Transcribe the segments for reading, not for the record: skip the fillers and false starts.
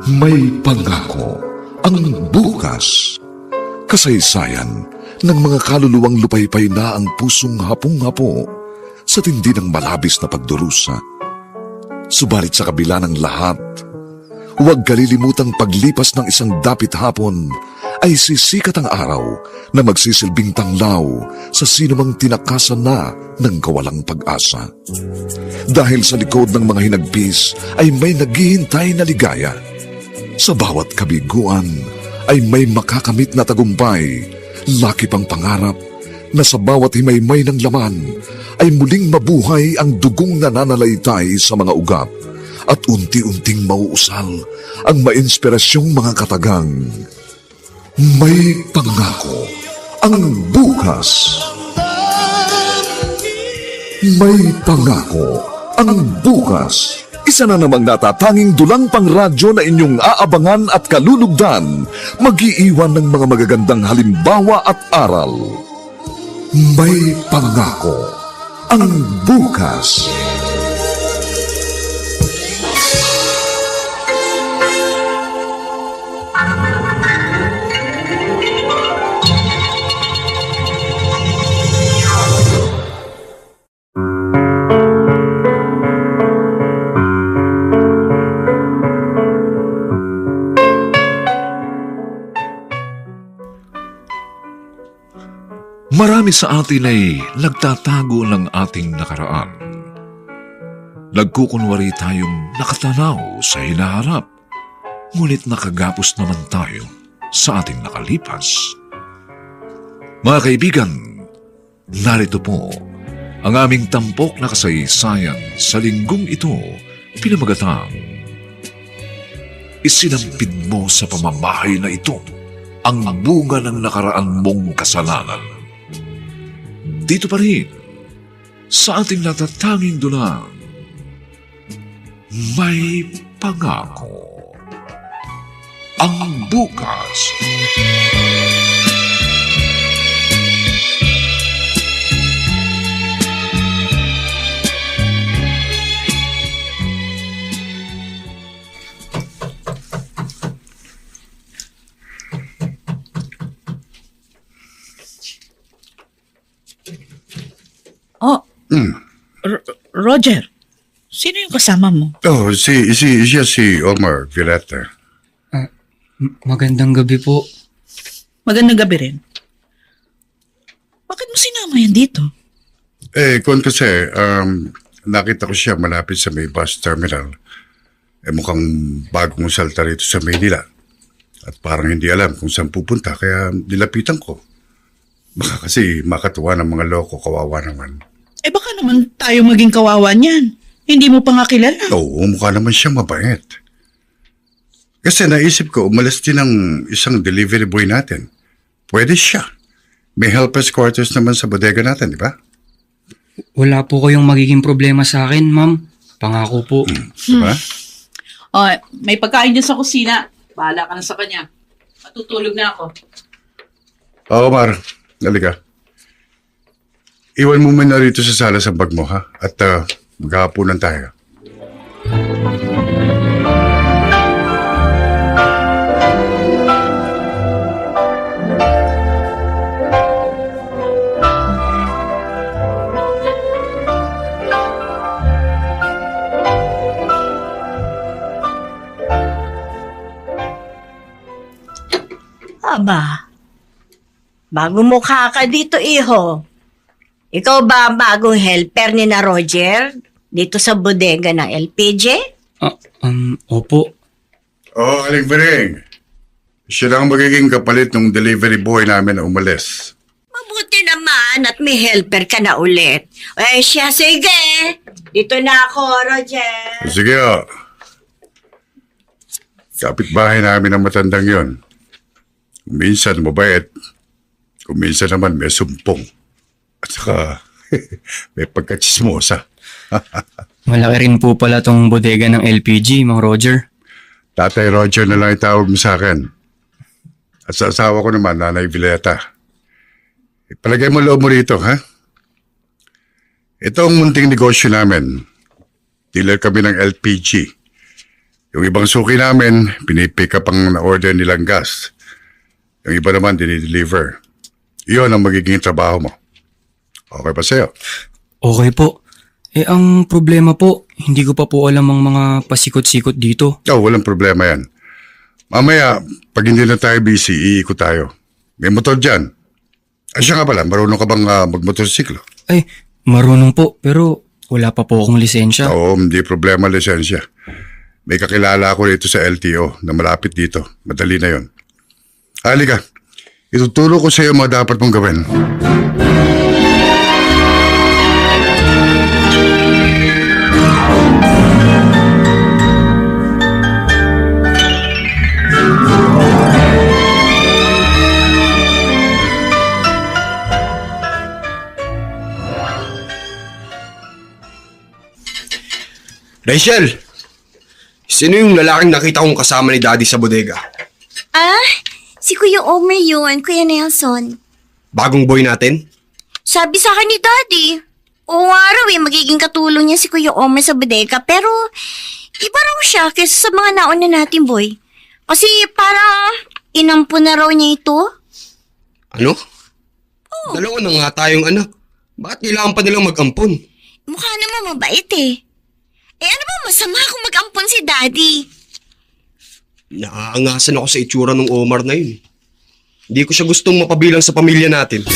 May pangako ang bukas. Kasaysayan ng mga kaluluwang lupaypay na ang pusong hapong-hapo sa tindi ng malabis na pagdurusa. Subalit sa kabila ng lahat, huwag kalilimutang paglipas ng isang dapit hapon ay sisikat ang araw na magsisilbing tanglaw sa sinumang tinakasan na ng kawalang pag-asa. Dahil sa likod ng mga hinagpis ay may naghihintay na ligaya. Sa bawat kabiguan ay may makakamit na tagumpay, laki pang pangarap na sa bawat himaymay ng laman ay muling mabuhay ang dugong nananalaytay sa mga ugat at unti-unting mauusal ang mainspirasyong mga katagang. May pangako ang bukas. May pangako ang bukas. Isa na namang natatanging dulang pang radyo na inyong aabangan at kalulugdan, mag-iiwan ng mga magagandang halimbawa at aral. May pangako ang bukas. Marami sa atin ay nagtatago ng ating nakaraan. Nagkukunwari tayong nakatanaw sa hinaharap, ngunit nakagapos naman tayo sa ating nakalipas. Mga kaibigan, narito po ang aming tampok na kasaysayan sa linggong ito, pinamagatang Isinampid mo sa pamamahay na ito ang bunga ng nakaraan mong kasalanan. Dito pa rin, sa ating natatanging dulang, may pangako ang bukas. Oh, Roger, sino yung kasama mo? Oh, siya si Omar Villeta. Magandang gabi po. Magandang gabi rin. Bakit mo sinama yan dito? Kasi, nakita ko siya malapit sa may bus terminal. Mukhang bagong salta rito sa Maynila. At parang hindi alam kung saan pupunta, kaya nilapitan ko. Baka kasi makatuwa ng mga loko, kawawa naman. Baka naman tayo maging kawawa niyan. Hindi mo pa nga kilala. Oo, mukha naman siya mabait. Kasi naisip ko, umalis din ng isang delivery boy natin. Pwede siya. May helper's quarters naman sa bodega natin, di ba? Wala po kayong magiging problema sa akin, ma'am. Pangako po. Diba? Oh, may pagkain dyan sa kusina. Bahala ka na sa kanya. Matutulog na ako. Omar, halika. Iwan mo muna rito sa sala sa bag mo, ha? At maghahaponan tayo. Aba, bagong mukha ka dito, iho. Ikaw ba ang bagong helper ni na Roger dito sa bodega ng LPG? Opo. Aling Bering. Siya lang magiging kapalit ng delivery boy namin na umalis. Mabuti naman at may helper ka na ulit. Siya, sige. Dito na ako, Roger. Sige, kapitbahay namin ang matandang yon. Minsan mabait, kung minsan naman may sumpong. At saka may pagkatsismosa. Malaki rin po pala tong bodega ng LPG, Mang Roger. Tatay Roger na lang itawag mo sa akin. At sa asawa ko naman, Nanay Villeta. Palagay mo loob mo rito, ha? Ito ang munting negosyo namin. Dealer kami ng LPG. Yung ibang suki namin, pinipick up ang na-order nilang gas. Yung iba naman, dinideliver. Iyon ang magiging trabaho mo. Okay pa sa'yo? Okay po. Ang problema po, hindi ko pa po alam ang mga pasikot-sikot dito. Oh, walang problema yan. Mamaya, pag hindi na tayo busy, iikot tayo. May motor dyan. Siya nga pala, marunong ka bang magmotorsiklo? Ay, marunong po, pero wala pa po akong lisensya. Oo, hindi problema lisensya. May kakilala ako dito sa LTO na malapit dito. Madali na yon. Halika, ituturo ko sa iyo mga dapat mong gawin. Rachel! Sino yung lalaking nakita kong kasama ni Daddy sa bodega? Si Kuya Omer yun, Kuya Nelson. Bagong boy natin? Sabi sa akin ni Daddy. Oo nga raw magiging katulong niya si Kuya Omer sa bodega, pero iba raw siya kaysa sa mga nauna natin, boy. Kasi parang inampun na raw niya ito. Ano? Dalawa na nga tayong anak. Bakit kailangan pa nilang mag-ampon? Mukha naman mabait eh. Ano ba masama kung mag-ampon si Daddy? Naaangasan ako sa itsura ng Omar na yun. Hindi ko siya gustong mapabilang sa pamilya natin.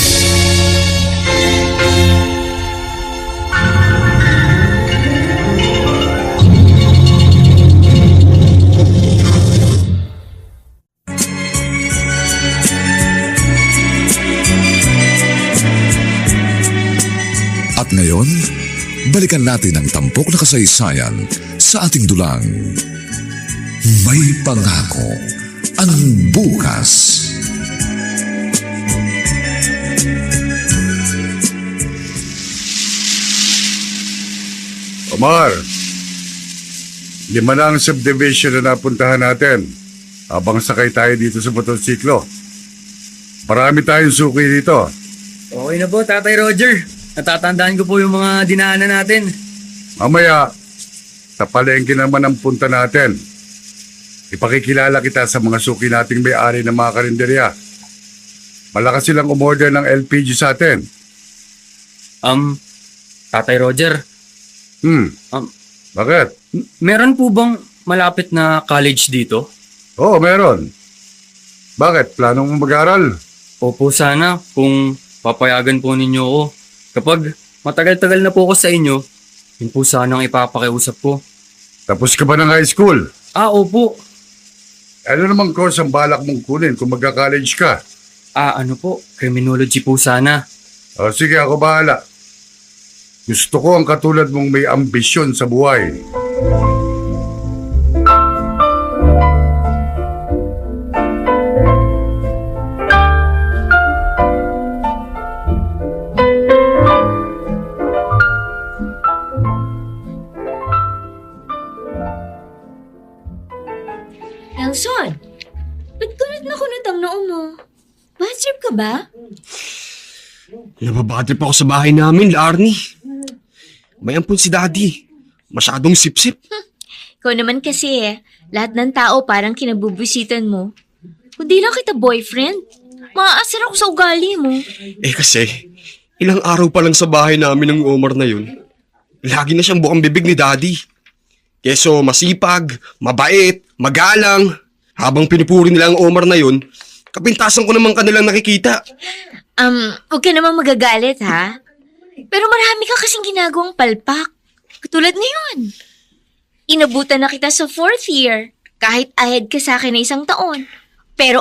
At ngayon, balikan natin ang tampok na kasaysayan sa ating dulang. May pangako ang bukas. Omar, 5 na ang subdivision na napuntahan natin habang sakay tayo dito sa motorsiklo. Marami tayong suki dito. Okay na po, Tatay Roger. Natatandaan ko po yung mga dinaanan natin. Mamaya, sa palengke naman ang punta natin. Ipakikilala kita sa mga suki nating may-ari ng mga karinderya. Malakas silang umorder ng LPG sa atin. Tatay Roger, Bakit? meron po bang malapit na college dito? Oo, meron. Bakit? Planong mo mag-aral? Opo sana kung papayagan po ninyo ako. Kapag matagal-tagal na po ako sa inyo, yun po sana ang ipapakiusap ko. Tapos ka ba ng high school? Opo. Ano namang course ang balak mong kunin kung magka-college ka? Ano po, criminology po sana. O sige, ako bahala. Gusto ko ang katulad mong may ambisyon sa buhay. Nelson, ba't kunot na kunot ang noo mo? Bad trip ka ba? Nababadrip ako sa bahay namin, Arnie. May ampun si Daddy. Masyadong sip-sip. Ikaw naman kasi lahat ng tao parang kinabubisitan mo. Kundi lang kita boyfriend. Maaasar ako sa ugali mo. Kasi, ilang araw pa lang sa bahay namin ng Omar na yun. Lagi na siyang bukang bibig ni Daddy. Keso masipag, mabait, magalang. Habang pinupuri nila ang Omar na yun, kapintasan ko naman kanilang nakikita. Huwag ka naman magagalit ha. Pero marami ka kasing ginagawang palpak. Katulad ngayon. Inabutan na kita sa 4th year. Kahit ahead ka sa akin na 1 taon. Pero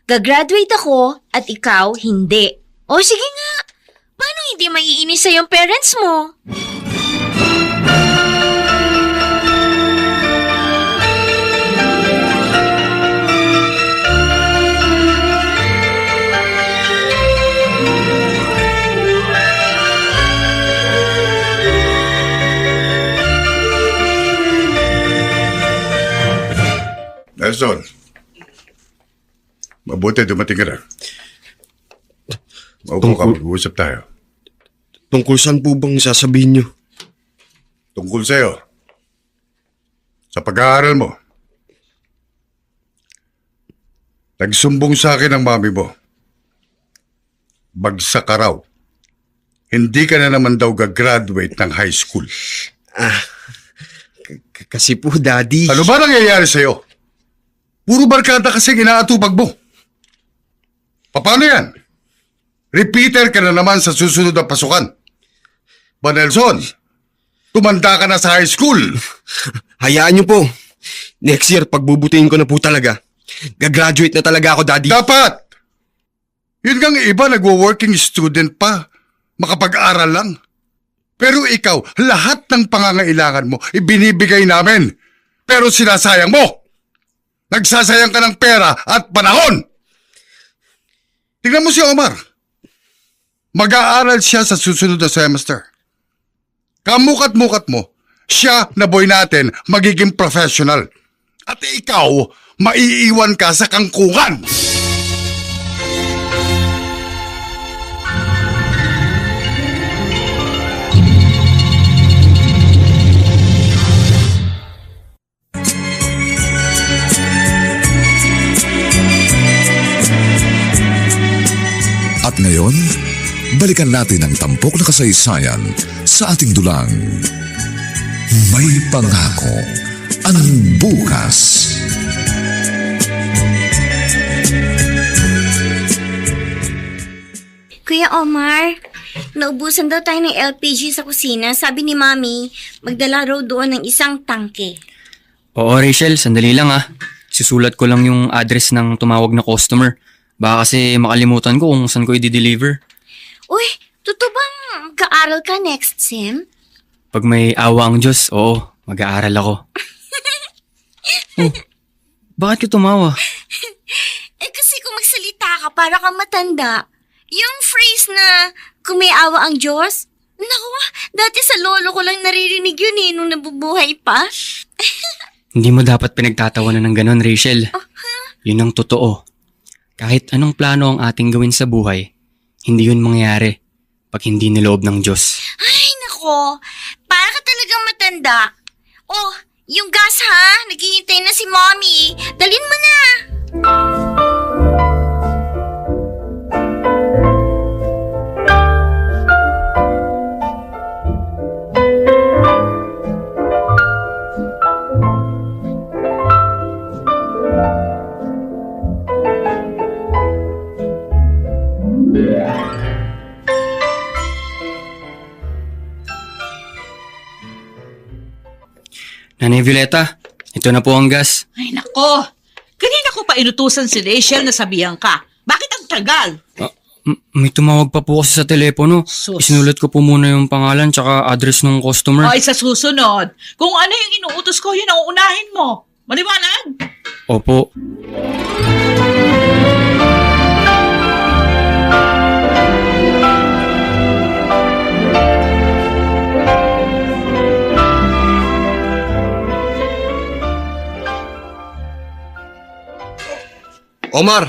gagraduate ako at ikaw hindi. O sige nga, paano hindi maiinis sa'yo yung parents mo? Nelson, mabuti dumating ka na. Maupo ka, mag-uusap tayo. Tungkol saan po bang sasabihin niyo? Tungkol sa'yo. Sa pag-aaral mo, nagsumbong sa akin ang mami mo. Bagsak ka raw. Hindi ka na naman daw gagraduate ng high school. Kasi po, Daddy. Ano ba nangyayari sa'yo? Puro barkada kasi inaatupag mo. Paano yan? Repeater ka na naman sa susunod na pasukan. Ba Nelson, tumanda ka na sa high school. Hayaan niyo po. Next year, pagbubutihin ko na po talaga. Gagraduate na talaga ako, Daddy. Dapat! Yun ngang iba nagwo-working student pa. Makapag-aral lang. Pero ikaw, lahat ng pangangailangan mo, ibinibigay namin. Pero sinasayang mo. Nagsasayang ka ng pera at panahon. Tingnan mo si Omar. Mag-aaral siya sa susunod na semester. Kamukat-mukat mo, siya na boy natin magiging professional. At ikaw, maiiwan ka sa kangkungan. At ngayon, balikan natin ang tampok na kasaysayan sa ating dulang. May pangako ang bukas. Kuya Omar, naubusan daw tayo ng LPG sa kusina. Sabi ni Mami, magdala raw doon ng isang tangke. Oo, Rachel, sandali lang ah. Susulat ko lang yung address ng tumawag na customer. Baka kasi makalimutan ko kung saan ko i-deliver. Uy, totoo bang mag-aaral ka next sem? Pag may awa ang Diyos, oo, mag-aaral ako. Oh, bakit ka tumawa? Kasi kung magsalita ka para kang matanda, yung phrase na kung may awa ang Diyos, naku, dati sa lolo ko lang naririnig yun nung nabubuhay pa. Hindi mo dapat pinagtatawanan ng ganon, Rachel. Yun ang totoo. Kahit anong plano ang ating gawin sa buhay, hindi yun mangyayari pag hindi niloob ng Diyos. Ay, nako, para ka talagang matanda. Oh, yung gas ha, naghihintay na si Mommy. Dalhin mo na. Nanay Violeta, ito na po ang gas. Ay, nako. Kanina ko pa inutusan si Rachel na sabihan ka. Bakit ang tagal? May tumawag pa po kasi sa telepono. Sus. Isinulat ko po muna yung pangalan tsaka address ng customer. Ay, sa susunod. Kung ano yung inuutos ko, yun ang uunahin mo. Maliwanag? Opo. Omar,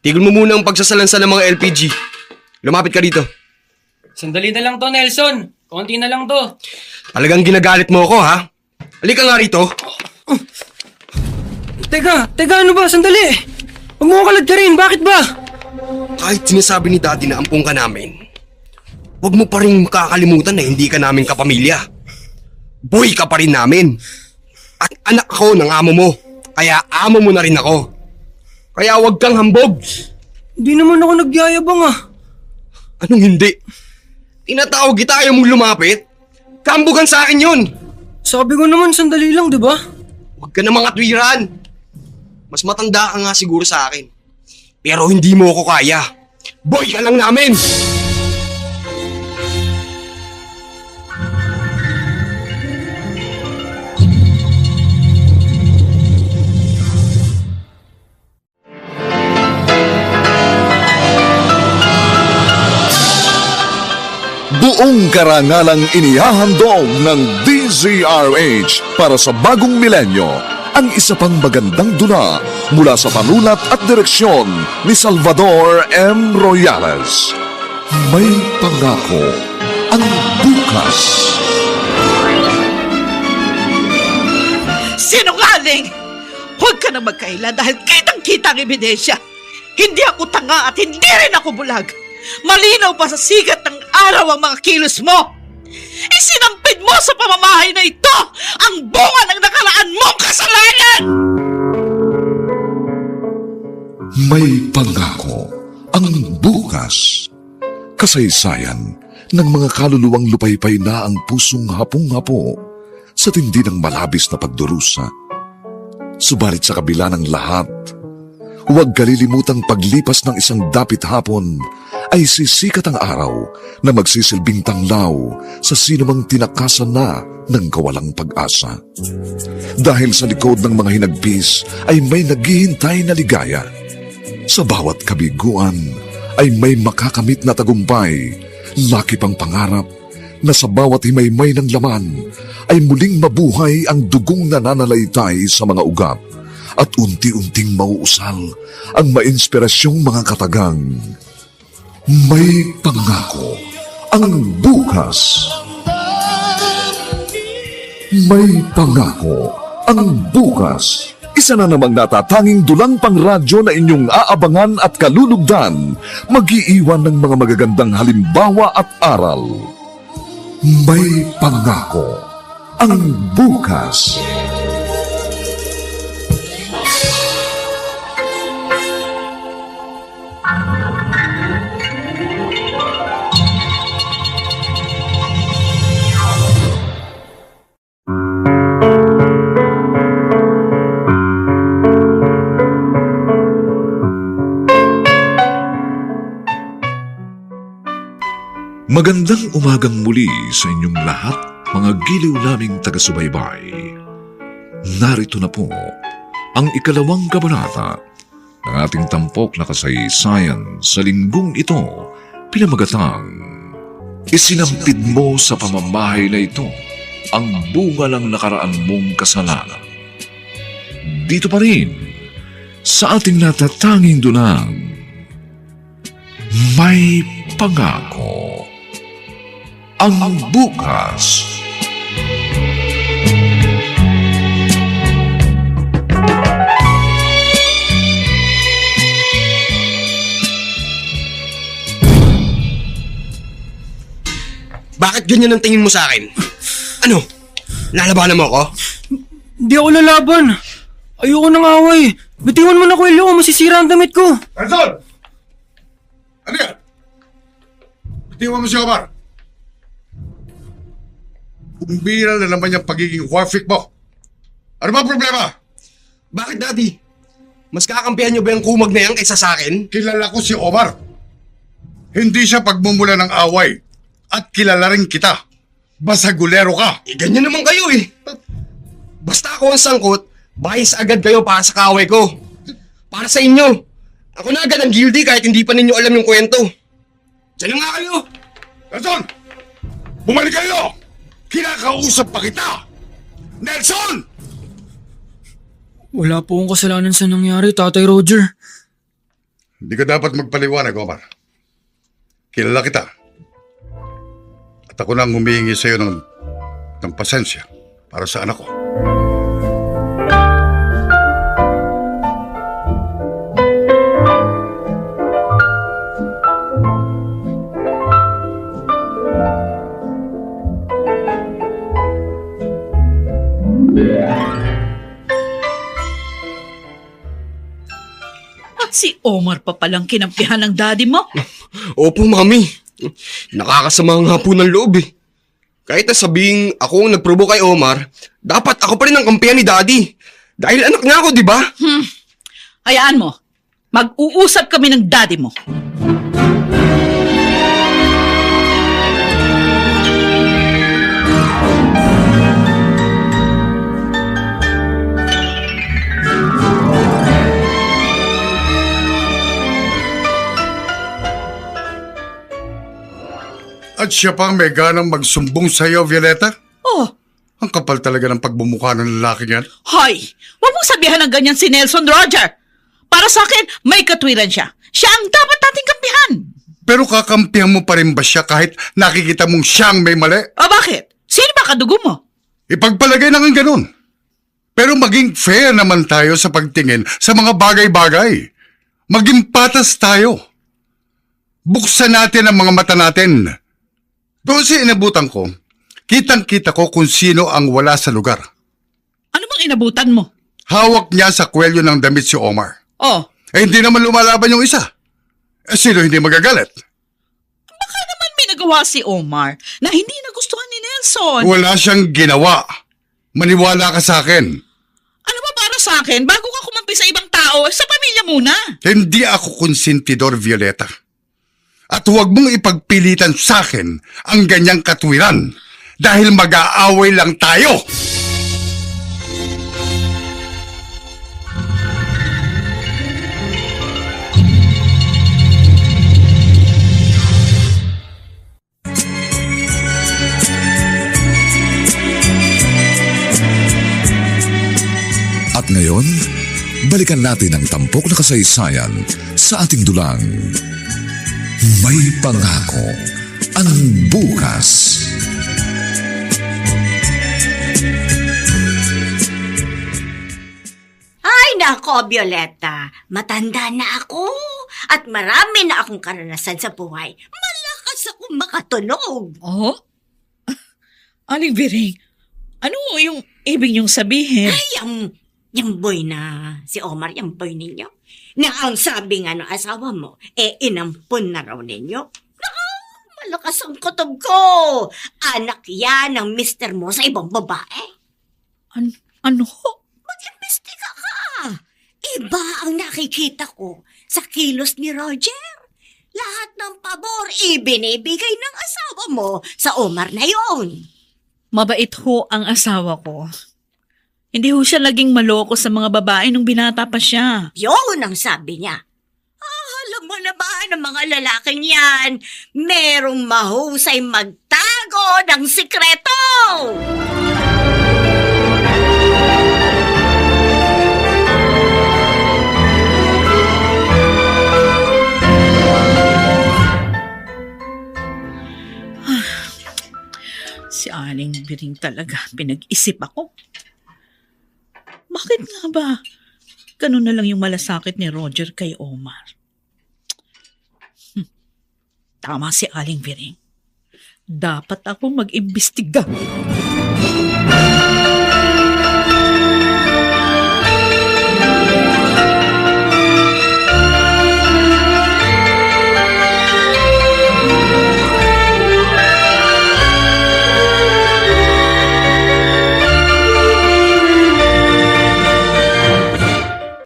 tigil mo muna ang pagsasalansa ng mga LPG. Lumapit ka dito. Sandali na lang to, Nelson. Konti na lang to. Talagang ginagalit mo ako, ha? Halika nga rito. Teka, ano ba? Sandali. Huwag mo kalad ka rin. Bakit ba? Kahit sinasabi ni Daddy na ampung ka namin, huwag mo pa rin kakalimutan na hindi ka namin kapamilya. Boy ka pa rin namin. At anak ako ng amo mo. Kaya amo mo na rin ako. Kaya huwag kang hambog. Hindi naman ako nagyayabang ah. Anong hindi? Tinatawag kita, ayaw mong lumapit? Kambugan sa akin yun. Sabi ko naman sandali lang, di ba? Huwag ka na mga tuwiran. Mas matanda ka nga siguro sa akin. Pero hindi mo ako kaya. Boy ka lang namin! Buong karangalang inihahandog ng DZRH para sa bagong milenyo ang isa pang magandang dula mula sa panulat at direksyon ni Salvador M. Royales. May pangako ang bukas. Sinungaling! Huwag ka na magkaila dahil kitang-kita ang ebidensya. Hindi ako tanga at hindi rin ako bulag. Malinaw pa sa sigat ng araw ang mga kilos mo. Isinampid mo sa pamamahay na ito ang bunga ng nakaraan mong kasalanan! May pangako ang bukas. Kasaysayan ng mga kaluluwang lupaypay na ang pusong hapong-hapo sa tindi ng malabis na pagdurusa. Subalit sa kabila ng lahat, huwag kalilimutang paglipas ng isang dapit hapon ay sisikat ang araw na magsisilbing tanglaw sa sinumang tinakasan na ng kawalang pag-asa. Dahil sa likod ng mga hinagpis ay may naghihintay na ligaya. Sa bawat kabiguan ay may makakamit na tagumpay, laki pang pangarap na sa bawat himaymay ng laman ay muling mabuhay ang dugong nananalaytay sa mga ugat at unti-unting mauusal ang mainspirasyong mga katagang. May pangako ang bukas. May pangako ang bukas. Isa na namang natatanging dulang pangradyo na inyong aabangan at kalulugdan, mag-iiwan ng mga magagandang halimbawa at aral. May pangako ang bukas. Magandang umagang muli sa inyong lahat, mga giliw naming taga-subaybay. Narito na po ang ikalawang kabanata ng ating tampok na kasaysayan sa linggong ito, pinamagatang Isinampid mo sa pamamahay na ito ang bunga ng nakaraan mong kasalanan. Dito pa rin sa ating natatanging dunang May Pangako ang bukas. Bakit ganyan ang tingin mo sa akin? Ano? Lalabanan mo ako? Hindi ako lalaban. Ayoko nang away. Bitiwan mo na ko, Elio. Masisira ang damit ko. Anson! Ano yan? Bitiwan mo si Omar. Bumbira na naman yung pagiging warfik mo. Ano ba problema? Bakit, Daddy? Mas kakampihan niyo ba yung kumag na yan kaysa sa akin? Kilala ko si Omar. Hindi siya pagmumula ng away. At kilala rin kita. Basagulero ka. Eh, ganyan naman kayo eh. Basta ako ang sangkot, bahis agad kayo para sa kaway ko. Para sa inyo. Ako na agad ang guilty kahit hindi pa ninyo alam yung kwento. Diyan na nga kayo. Nelson! Bumalik kayo! Kinakausap pa kita! Nelson! Wala po akong kasalanan sa nangyari, Tatay Roger. Hindi ka dapat magpaliwanag, Omar. Kilala kita. At ako na ang humihingi sa'yo ng pasensya para sa anak ko. At si Omar pa palang kinampihan ng daddy mo? Opo, Mami. Nakakasama nga po ng loob eh. Kahit na sabing ako ang nagprobo kay Omar, dapat ako pa rin ang kampihan ni Daddy. Dahil anak niya ako, di ba? Hayaan mo. Mag-uusap kami ng daddy mo. At siya pa ang may ganang magsumbong sa'yo, Violeta? Oh, Ang kapal talaga ng pagbumukha ng lalaki yan. hoy! Huwag mong sabihan ng ganyan si Nelson Roger. Para sa akin, may katwiran siya. Siya ang dapat nating kampihan. Pero kakampihan mo pa rin ba siya kahit nakikita mong siyang may mali? O bakit? Sino ba kadugo mo? Ipagpalagay na ng ganun. Pero maging fair naman tayo sa pagtingin sa mga bagay-bagay. Maging patas tayo. Buksan natin ang mga mata natin. Doon sa inabutan ko, kitang-kita ko kung sino ang wala sa lugar. Ano bang inabutan mo? Hawak niya sa kwelyo ng damit si Omar. Oh, Hindi naman lumalaban yung isa. Sino hindi magagalit? baka naman may nagawa si Omar na hindi nagustuhan ni Nelson. Wala siyang ginawa. Maniwala ka sa akin. Ano ba para sa akin? Bago ka kumampi sa ibang tao, sa pamilya muna. Hindi ako konsentidor, Violeta. At huwag mong ipagpilitan sa akin ang ganyang katwiran dahil mag-aaway lang tayo. At ngayon, balikan natin ang tampok na kasaysayan sa ating dulang. May pangako ang bukas. Ay, nako, Violeta. Matanda na ako. At marami na akong karanasan sa buhay. Malakas akong makatunog. Oh? Aling Biring, ano yung ibig niyong sabihin? Ay, yung boy na si Omar, yung boy ninyo. Na ang sabi nga ng asawa mo, inampun na raw ninyo. Naku, malakas ang kutob ko. Anak yan ng mister mo sa ibang babae. Ano? Mag-imbestiga ka. Iba ang nakikita ko sa kilos ni Roger. Lahat ng pabor ibinibigay ng asawa mo sa Omar na yon. Mabait ho ang asawa ko. Hindi ho siya naging maloko sa mga babae nung binata pa siya. Yun ang sabi niya. Alam mo na ba ng mga lalaking yan, merong mahusay magtago ng sikreto! Si Aling Biring talaga, pinag-isip ako. Bakit nga ba ganun na lang yung malasakit ni Roger kay Omar? Tama si Aling Biring. Dapat ako mag-imbestiga.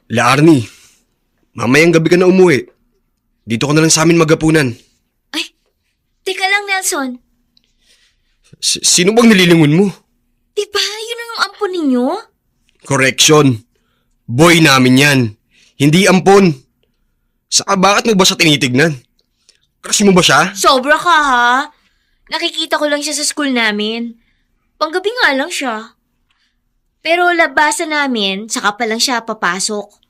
La Arnie, mamayang gabi ka na umuwi. Dito ka na lang sa amin maghapunan. Ay, teka lang, Nelson. Sino bang nililingon mo? Diba, yun ang ampon ninyo? Correction. Boy namin yan. Hindi ampon. Saka bakit mo ba siya tinitignan? Crush mo ba siya? Sobra ka, ha? Nakikita ko lang siya sa school namin. Panggabi nga lang siya. Pero labasan namin, saka pa lang siya papasok.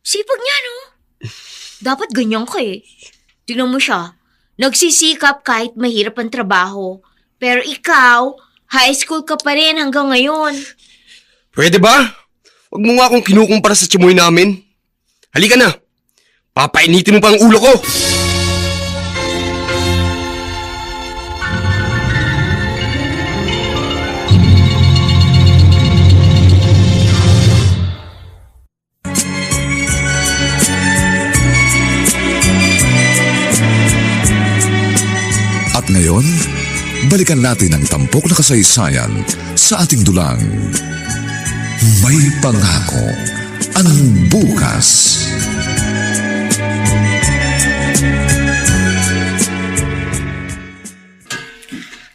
Sipag niya, no? Dapat ganyan ka eh. Tingnan mo siya. Nagsisikap kahit mahirap ang trabaho. Pero ikaw, high school ka pa rin hanggang ngayon. Pwede ba? Huwag mo nga akong kinukumpara sa timoy namin. Halika na. Papainitin mo pa ang ulo ko. At ngayon, balikan natin ang tampok na kasaysayan sa ating dulang. May pangako ang bukas.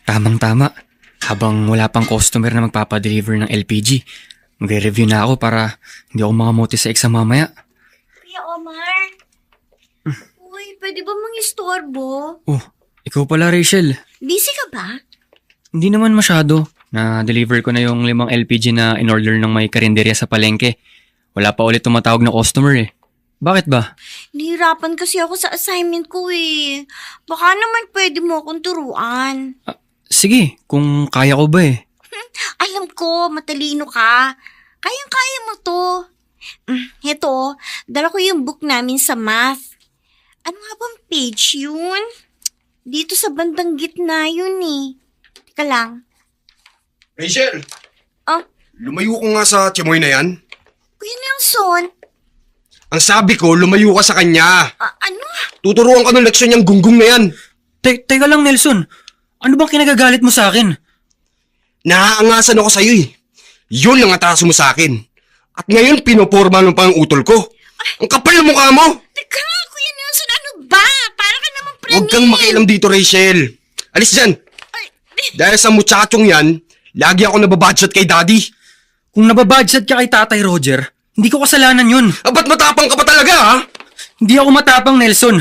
Tamang-tama. Habang wala pang customer na magpapadeliver ng LPG, magre-review na ako para hindi ako makamote sa exam mamaya. Kuya Omar? Uy, pwede ba mang-istorbo? Oh, ikaw pala, Rachel. Busy ka ba? Hindi naman masyado. Na-deliver ko na yung 5 LPG na in-order ng may karinderya sa palengke. Wala pa ulit tumatawag na customer eh. Bakit ba? Nahirapan kasi ako sa assignment ko eh. Baka naman pwede mo akong turuan. Sige, kung kaya ko ba eh. Alam ko, matalino ka. Kayang-kaya mo to. Ito, dala ko yung book namin sa math. Ano nga bang page yun? Dito sa bandang gitna yun eh. Teka lang. Rachel! Oh, Lumayo ko nga sa tiyamoy na yan. Kuya Nelson. Ang sabi ko, lumayo ka sa kanya. Ano? Tuturuan ka ng leksyon niyang gunggong na yan. Teka lang, Nelson. Ano bang kinagagalit mo sa akin? Naaangasan ako sa'yo eh. Yun ang ataso mo sa akin. At ngayon, pinoporma mo pa ang utol ko. Ang kapal ng mukha mo! Teka, Kuya Nelson, ano ba? Para ka naman praning. Huwag kang makialam dito, Rachel. Alis dyan. Dahil sa muchachong yan, lagi ako nababudget kay Daddy. Kung nababudget ka kay Tatay Roger, hindi ko kasalanan yun. Ba't matapang ka pa talaga, ha? Hindi ako matapang, Nelson.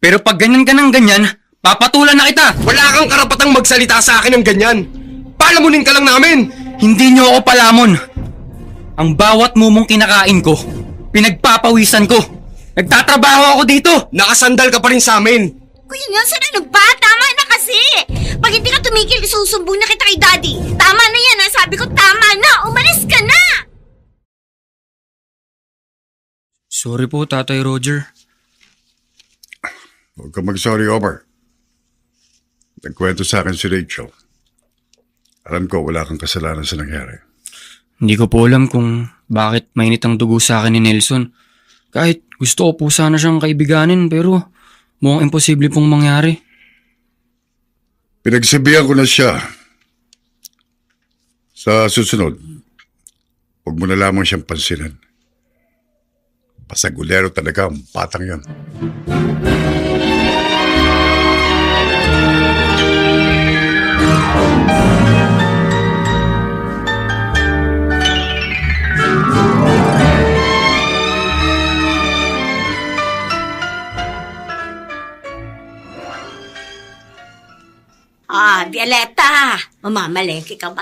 Pero pag ganyan ka ng ganyan, papatulan na kita. Wala kang karapatang magsalita sa akin ng ganyan. Palamunin ka lang namin. Hindi niyo ako palamon. Ang bawat mumong kinakain ko, pinagpapawisan ko. Nagtatrabaho ako dito. Nakasandal ka pa rin sa amin. Kuya Nelson, ano ba? Tama na kasi. Pag hindi ka tumigil, isusumbong na kita kay Daddy. Tama na yan, ha? Sabi ko, tama na. Umalis ka na. Sorry po, Tatay Roger. Huwag kang mag-sorry, Omar. Nagkwento sa akin si Rachel. Alam ko wala kang kasalanan sa nangyari. Hindi ko po alam kung bakit mainit ang dugo sa akin ni Nelson. Kahit gusto ko po sana siyang kaibiganin pero mukhang imposible pong mangyari. Pinagsabihan ko na siya. Sa susunod, huwag mo na lamang siyang pansinan. Pasagulero talaga ang batang yon. Violeta, mamamalengke ka ba?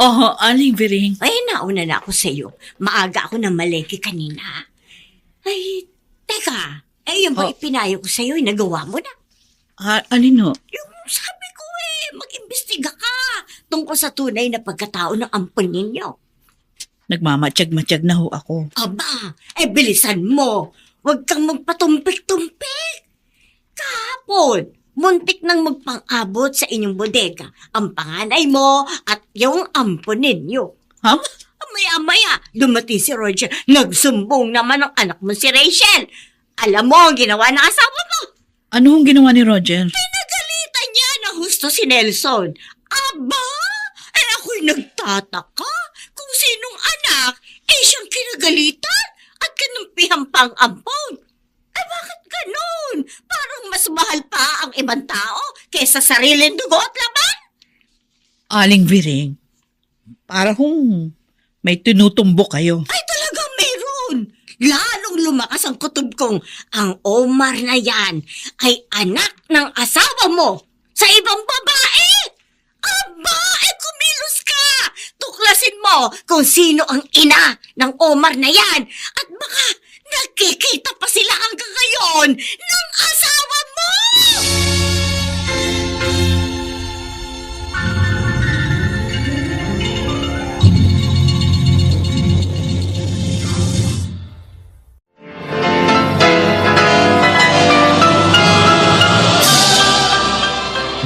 Oo, Aling Biring. Ay, nauna na ako sa'yo. Maaga ako na malengke kanina. Ay, teka. Yung ba ipinayo ko sa'yo, nagawa mo na? Alin ho? Yung sabi ko mag-imbestiga ka tungkol sa tunay na pagkatao ng ampon ninyo. Nagmamatsyag-matsyag na ho ako. Aba, bilisan mo. Huwag kang magpatumpik-tumpik. Kahapon, muntik nang magpang-abot sa inyong bodega ang panganay mo at yung ampon ninyo. Ha? Maya-maya, dumating si Roger. Nagsumbong naman ang anak mo si Rachel. Alam mo ang ginawa ng asawa mo. Ano hong ginawa ni Roger? Pinagalitan niya na husto si Nelson. Aba, ako'y nagtataka kung sinong anak siyang kinagalitan at kinumpihan pang ampon. Bakit ganun? Parang mas mahal pa ang ibang tao kaysa sariling dugo at laban? Aling Biring, para hong may tinutumbok kayo. Ay, talagang mayroon. Lalong lumakas ang kutob kong ang Omar na yan ay anak ng asawa mo sa ibang babae. Aba, kumilos ka. Tuklasin mo kung sino ang ina ng Omar na yan. At baka nakikita pa sila hanggang ngayon ng asawa mo.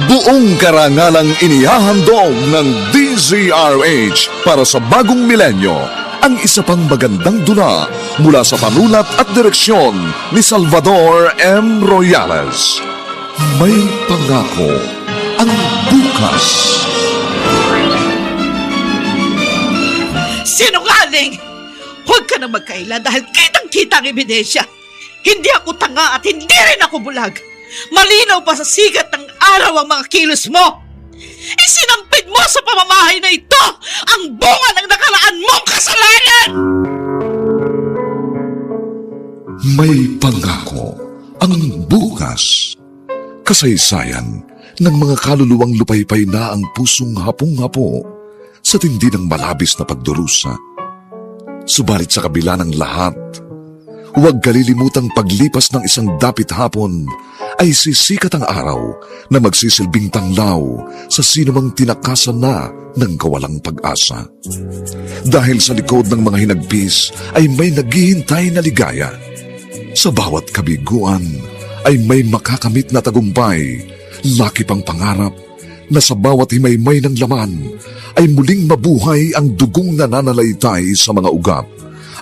Buong karangalang inihahandog ng DZRH para sa bagong milenyo ang isa pang magandang dula mula sa panulat at direksyon ni Salvador M. Royales. May pangako ang bukas. Sinungaling! Huwag ka na magkaila dahil kitang-kita ang ebidensya. Hindi ako tanga at hindi rin ako bulag. Malinaw pa sa sigat ng araw ang mga kilos mo. Isinampid mo sa pamamahay na ito ang bunga ng nakaraan mong kasalanan! May pangako ang bukas. Kasaysayan ng mga kaluluwang lupaypay na ang pusong hapong-hapo sa tindi ng malabis na pagdurusa. Subalit sa kabila ng lahat, Huwag kalilimutang paglipas ng isang dapit hapon ay sisikat ang araw na magsisilbing tanglaw sa sinumang tinakasan na ng kawalang pag-asa. Dahil sa likod ng mga hinagpis ay may naghihintay na ligaya. Sa bawat kabiguan ay may makakamit na tagumpay, laki pang pangarap na sa bawat himaymay ng laman ay muling mabuhay ang dugong nananalaytay sa mga ugat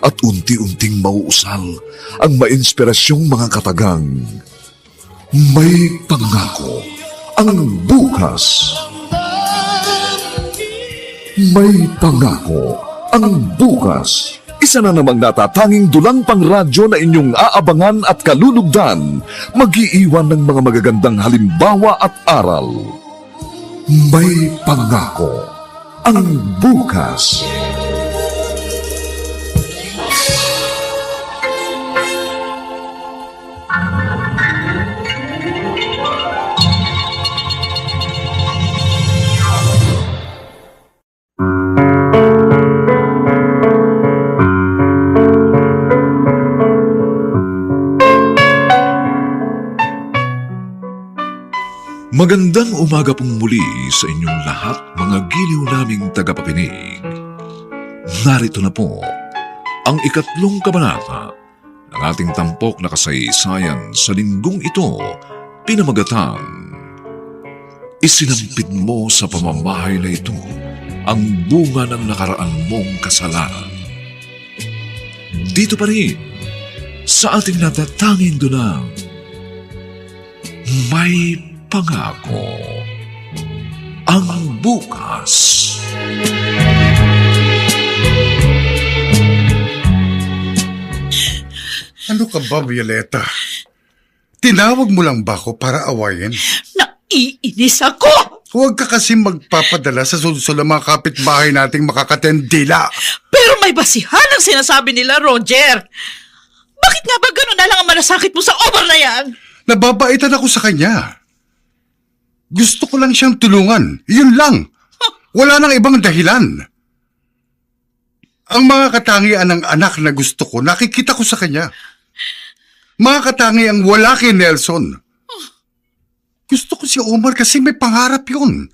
at unti-unting mauusal ang mainspirasyong mga katagang. May pangako ang bukas. May pangako ang bukas. Isa na namang natatanging dulang pangradyo na inyong aabangan at kalulugdan, mag-iiwan ng mga magagandang halimbawa at aral. May pangako ang bukas. Magandang umaga pong muli sa inyong lahat, mga giliw naming tagapakinig. Narito na po ang 3 kabanata ng ating tampok na kasaysayan sa linggong ito, pinamagatang Isinampid mo sa pamamahay na ito ang bunga ng nakaraan mong kasalanan. Dito pa rin sa ating natatanging dunang may pangako ang bukas. Ano ka ba, Violeta? Tinawag mo lang ba ako para awayin? Naiinis ako! Huwag ka kasi magpapadala sa sulsol ng mga kapitbahay nating makakatendila. Pero may basihan ang sinasabi nila, Roger. Bakit nga ba gano'n na lang ang malasakit mo sa Omar na yan? Nababaitan ako sa kanya. Gusto ko lang siyang tulungan. Yun lang. Wala nang ibang dahilan. Ang mga katangian ng anak na gusto ko, nakikita ko sa kanya. Mga katangian wala kay Nelson. Gusto ko si Omar kasi may pangarap yun.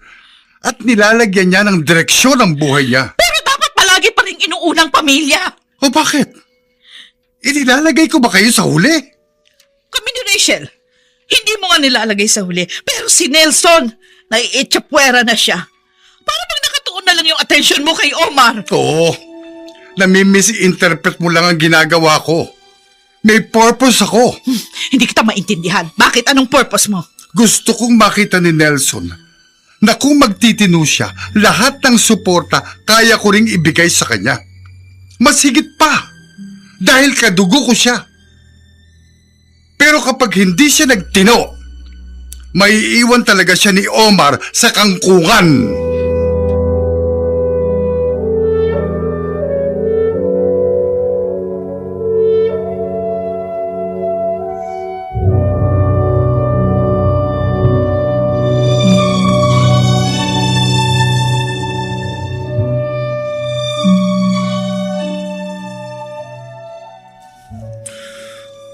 At nilalagyan niya ng direksyon ang buhay niya. Pero dapat palagi pa rin inuunang pamilya. O bakit? Inilalagay ko ba kayo sa huli? Kami ni Rachel, hindi mo nga nilalagay sa huli. Pero si Nelson, naiitsapwera na siya. Para bang nakatuon na lang yung attention mo kay Omar. Oo. Namimisinterpret mo lang ang ginagawa ko. May purpose ako. Hindi kita maintindihan. Bakit? Anong purpose mo? Gusto kong makita ni Nelson na kung magtitino siya, lahat ng suporta kaya ko ring ibigay sa kanya. Mas higit pa, dahil kadugo ko siya. Pero kapag hindi siya nagtino, maiiwan talaga siya ni Omar sa kangkungan.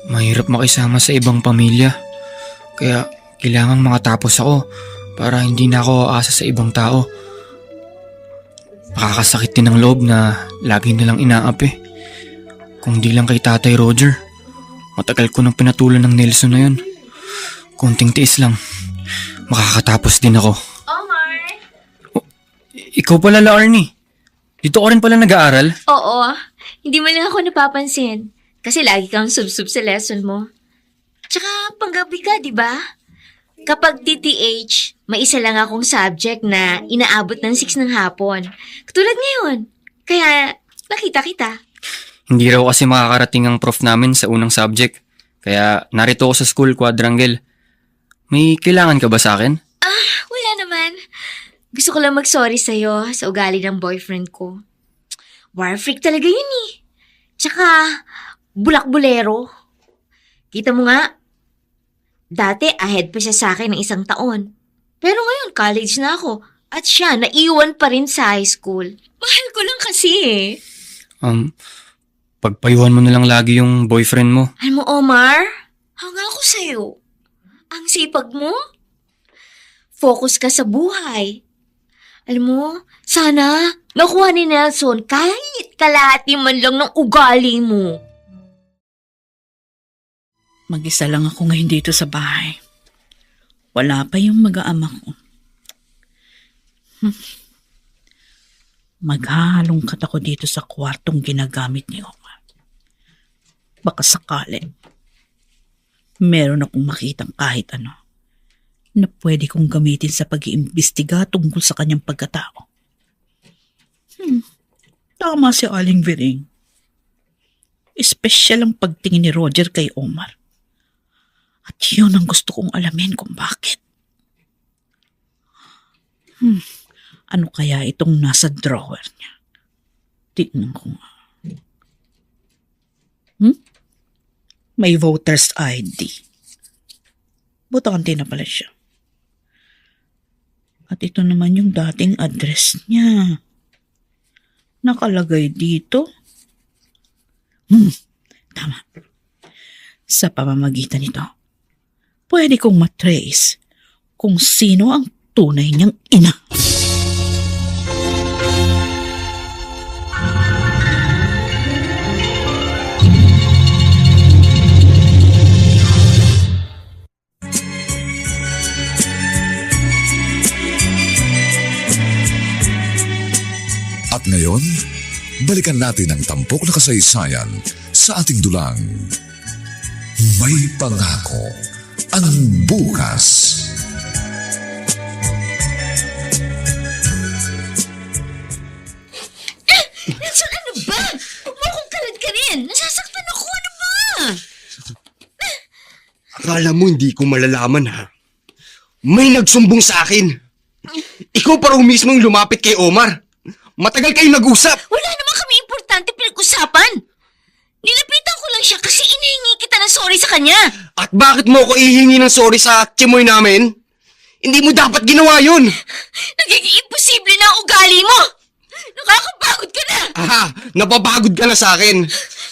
Mahirap makisama sa ibang pamilya. Kaya kailangang makatapos ako para hindi na ako aasa sa ibang tao. Nakakasakit din ng loob na lagi nilang inaapi. Kung di lang kay Tatay Roger, matagal ko nang pinatulan ng Nelson na yun. Konting tiis lang, makakatapos din ako. Omar! Ikaw pala, Arnie. Dito ka rin pala nag-aaral? Oo, hindi mo lang ako napapansin. Kasi lagi kang sub-sub sa lesson mo. Tsaka panggabi ka, di ba? Kapag TTH, may isa lang akong subject na inaabot ng 6 ng hapon. Katulad ngayon. Kaya nakita kita. Hindi raw kasi makakarating ang prof namin sa unang subject. Kaya narito ako sa school quadrangle. May kailangan ka ba sa akin? Wala naman. Gusto ko lang mag-sorry sa'yo sa ugali ng boyfriend ko. War freak talaga yun eh. Tsaka, bulak-bulero. Kita mo nga, dati ahead pa siya sa akin ng 1 taon. Pero ngayon, college na ako. At siya, naiwan pa rin sa high school. Mahal ko lang kasi eh. Pagpayuhan mo na lang lagi yung boyfriend mo. Alam mo, Omar, hanga ako sa'yo. Ang sipag mo. Focus ka sa buhay. Alam mo, sana nakuha ni Nelson kahit kalahati man lang ng ugali mo. Mag-isa lang ako ngayon dito sa bahay. Wala pa yung mag-aama ko. Maghahalongkat ako dito sa kwartong ginagamit ni Omar. Baka sakali, meron akong makitang kahit ano na pwede kong gamitin sa pag-iimbestiga tungkol sa kanyang pagkatao. Tama si Aling Viring. Espesyal ang pagtingin ni Roger kay Omar. At yun ang gusto kong alamin kung bakit. Ano kaya itong nasa drawer niya? Tignan ko nga. May voter's ID. Botante na pala siya. At ito naman yung dating address niya. Nakalagay dito. Tama. Sa pamamagitan nito, pwede kong matrace kung sino ang tunay niyang ina. At ngayon, balikan natin ang tampok na kasaysayan sa ating dulang. May pangako ang bukas. Nelson, ano ba? Huwag mo akong kalad-karin. Nasasaktan ako. Ano ba? Akala mo hindi ko malalaman ha? May nagsumbong sa akin. Ikaw pa raw mismo yung lumapit kay Omar. Matagal kayong nag-usap. Wala naman kami importante pinag-usapan. Nilapitan ko lang siya kasi inihingi kita ng sorry sa kanya. At bakit mo ako ihingi ng sorry sa chimoy namin? Hindi mo dapat ginawa yun. Nagiging imposible na ang ugali mo. Nakakapagod ka na. Aha, napapagod ka na sa akin.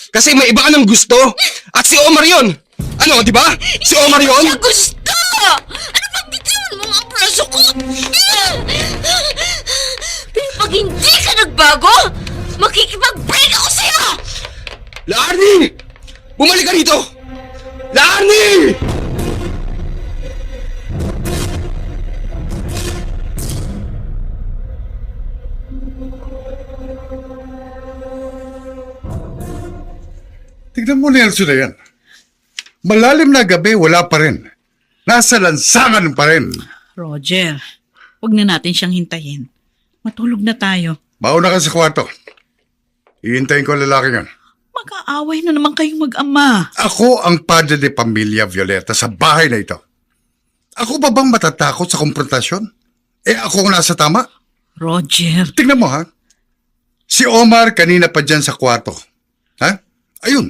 Kasi may iba ka ng gusto. At si Omar yun. Ano, di ba? Si Omar yun? Siya gusto. Ano bang bitawan mo ang braso ko? Pero pag hindi ka nagbago, makikipag-break ako sa'yo. Larnie! Bumalik ka dito! Larnie! Tignan mo, Nelson, na yan. Malalim na gabi, wala pa rin. Nasa lansangan pa rin. Roger, wag na natin siyang hintayin. Matulog na tayo. Mauna ka sa kwarto. Ihintayin ko ang lalaki yan. Mag-aaway na naman kayong mag-ama. Ako ang padre de pamilya, Violeta, sa bahay na ito. Ako ba bang matatakot sa konfrontasyon? Ako ang nasa tama? Roger. Tingnan mo, ha? Si Omar kanina pa dyan sa kwarto. Ha? Ayun.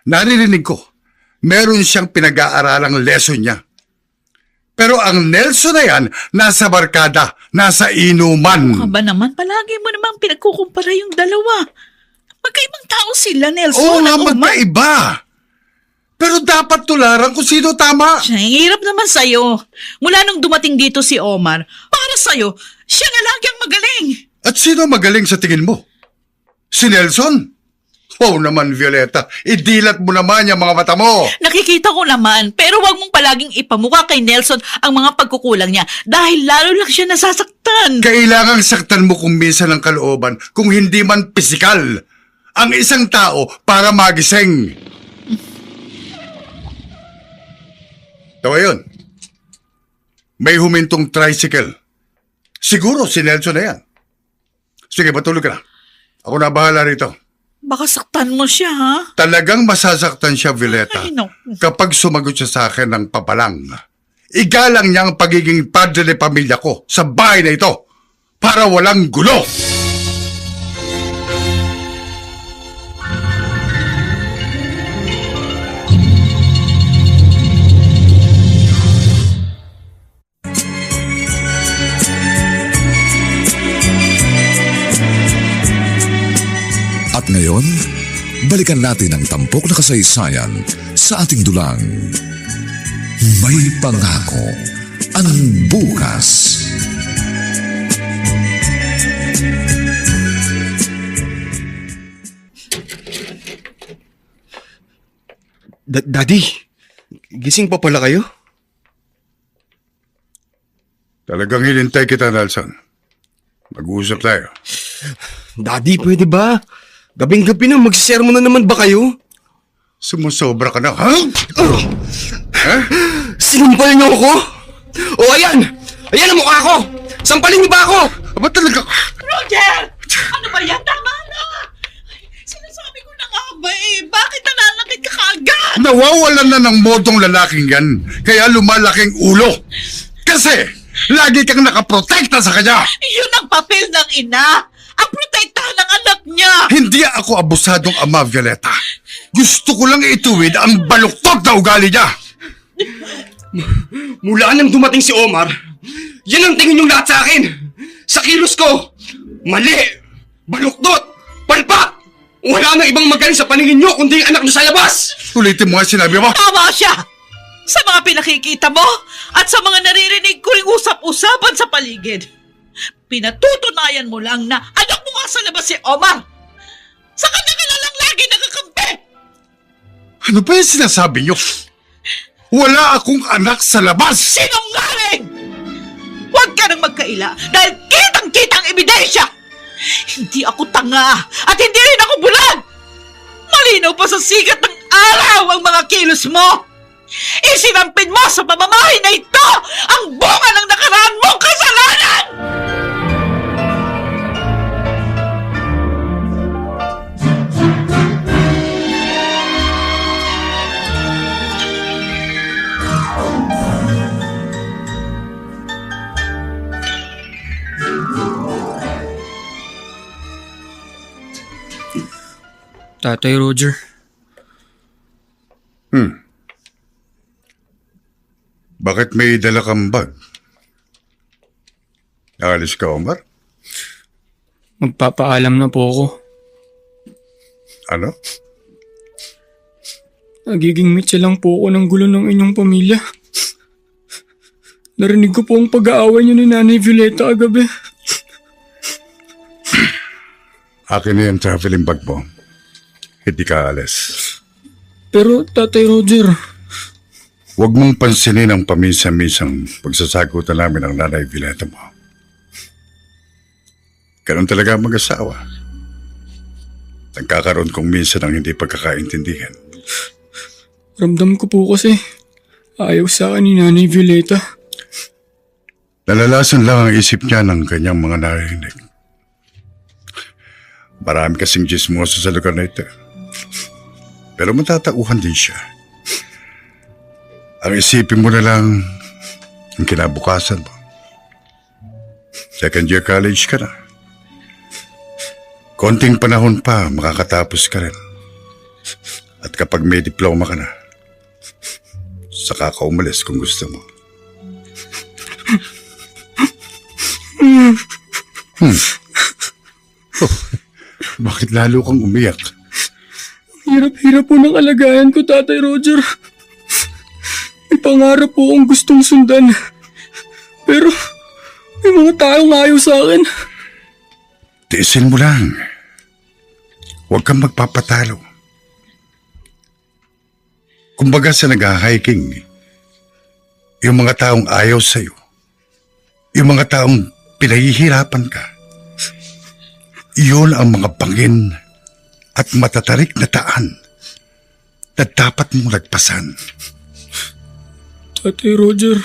Naririnig ko. Meron siyang pinag-aaralang lesson niya. Pero ang Nelson na yan, nasa barkada, nasa inuman. Aba naman, palagi mo namang pinagkukumpara yung dalawa. Magkaibang tao sila, Nelson. Oo nga, at Omar. magkaiba. Pero dapat tularan kung sino tama. Siya, ang hirap naman sa'yo. Mula nung dumating dito si Omar, para sa'yo, siya nga lagi ang magaling. At sino magaling sa tingin mo? Si Nelson? Oo naman, Violeta. Idilat mo naman yung mga mata mo. Nakikita ko naman, pero wag mong palaging ipamukha kay Nelson ang mga pagkukulang niya dahil lalo lang siya nasasaktan. Kailangang saktan mo kung minsan ang kalooban, kung hindi man pisikal. Ang isang tao para magising. Tawa yun. May humintong tricycle. Siguro si Nelson na yan. Sige, matulog ka na. Ako na bahala rito. Baka saktan mo siya, ha? Talagang masasaktan siya, Violeta, Ay, no. kapag sumagot siya sa akin ng papalang. Igalang niya ang pagiging padre de pamilya ko sa bahay na ito para walang gulo. At ngayon, balikan natin ang tampok na kasaysayan sa ating dulang. May pangako ang bukas. Daddy, gising pa pala kayo? Talagang hinintay kita, Nelson. Mag-uusap tayo. Daddy, pwede ba? Gabing-gabi na, magsisermon na naman ba kayo? Sumusobra ka na, ha? Sinampal niyo ako? O ayan! Ayan ang mukha ko! Sampalin niyo ba ako? Aba talaga? Roger! Ano ba yan? Tama na! Sinasabi ko na nga ba bakit nananakit ka kaagad? Nawawalan na ng modong lalaking yan, kaya lumalaking ulo. Kasi, lagi kang nakaprotekta sa kanya. Yun ang papel ng ina! Ang protektahan ng anak niya! Hindi ako abusadong ama, Violeta. Gusto ko lang ituwid ang baluktot na ugali niya. Mula nang dumating si Omar, yan ang tingin niyong lahat sa akin! Sa kilos ko! Mali! Baluktot! Palpak! Wala nang ibang magaling sa paningin niyo kundi ang anak niyo sa labas! Ulitin mo nga sinabi mo. Tama siya! Sa mga pinakikita mo at sa mga naririnig ko ring usap-usapan sa paligid. Pinatutunayan mo lang na anak mo nga sa labas si Omar. Sa kanya ka na lang lagi nakakampi. Ano ba yung sinasabi niyo? Wala akong anak sa labas! Sinungaling! Huwag ka nang magkaila dahil kitang-kitang ebidensya! Hindi ako tanga at hindi rin ako bulag! Malinaw pa sa sigat ng araw ang mga kilos mo! Isinampid mo sa pamamahay na ito ang bunga ng nakaraan mong kasalanan! Tatay Roger, Bakit may dala kang bag? Naalis ka, Omar? magpapaalam na po ako. Ano? Nagiging mitya lang po ako ng gulo ng inyong pamilya. Narinig ko po ang pag-aaway niyo ni Nanay Violeta kagabi. Akin na yung traveling bag mo. Hindi ka alis. Pero Tatay Roger, Huwag mong pansinin ang paminsan-minsang pagsasagutan namin ng Nanay Violeta mo. Ganun talaga ang mag-asawa. Nagkakaroon kong minsan ng hindi pagkakaintindihan. ramdam ko po kasi ayaw sa akin ni Nanay Violeta. Nalalasan lang ang isip niya ng kanyang mga narinig. Marami kasing chismoso sa lugar na ito. Pero matatauhan din siya. Ang isipin mo na lang ang kinabukasan mo. Second year college ka na. Konting panahon pa, makakatapos ka rin. At kapag may diploma ka na, saka ka umalis kung gusto mo. Oh, bakit lalo kang umiyak? Hirap-hirap po ng kalagayan ko, Tatay Roger. May pangarap po akong gustong sundan. Pero may mga taong ayaw sa akin. Tiisin mo lang. Huwag kang magpapatalo. Kumbaga sa nag-hiking, yung mga taong ayaw sa'yo, yung mga taong pinahihirapan ka, iyon ang mga bangin at matatarik na daan na dapat mong lagpasan. Tatay Roger,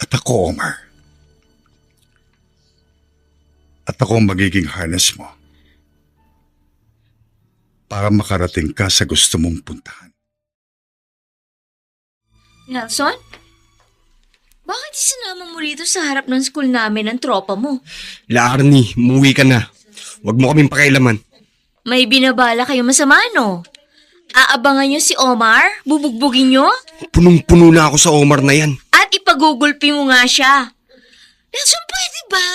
At ako, Omar. At ako ang magiging harness mo para makarating ka sa gusto mong puntahan. Nelson? Bakit isinama mo rito sa harap ng school namin ang tropa mo? Arnie, umuwi ka na. Huwag mo kaming pakialaman. May binabala kayo masama, no? Aabangan niyo si Omar? Bubugbugin niyo? Punong-puno na ako sa Omar na yan. At ipagugulpi mo nga siya. Nelson, pwede ba?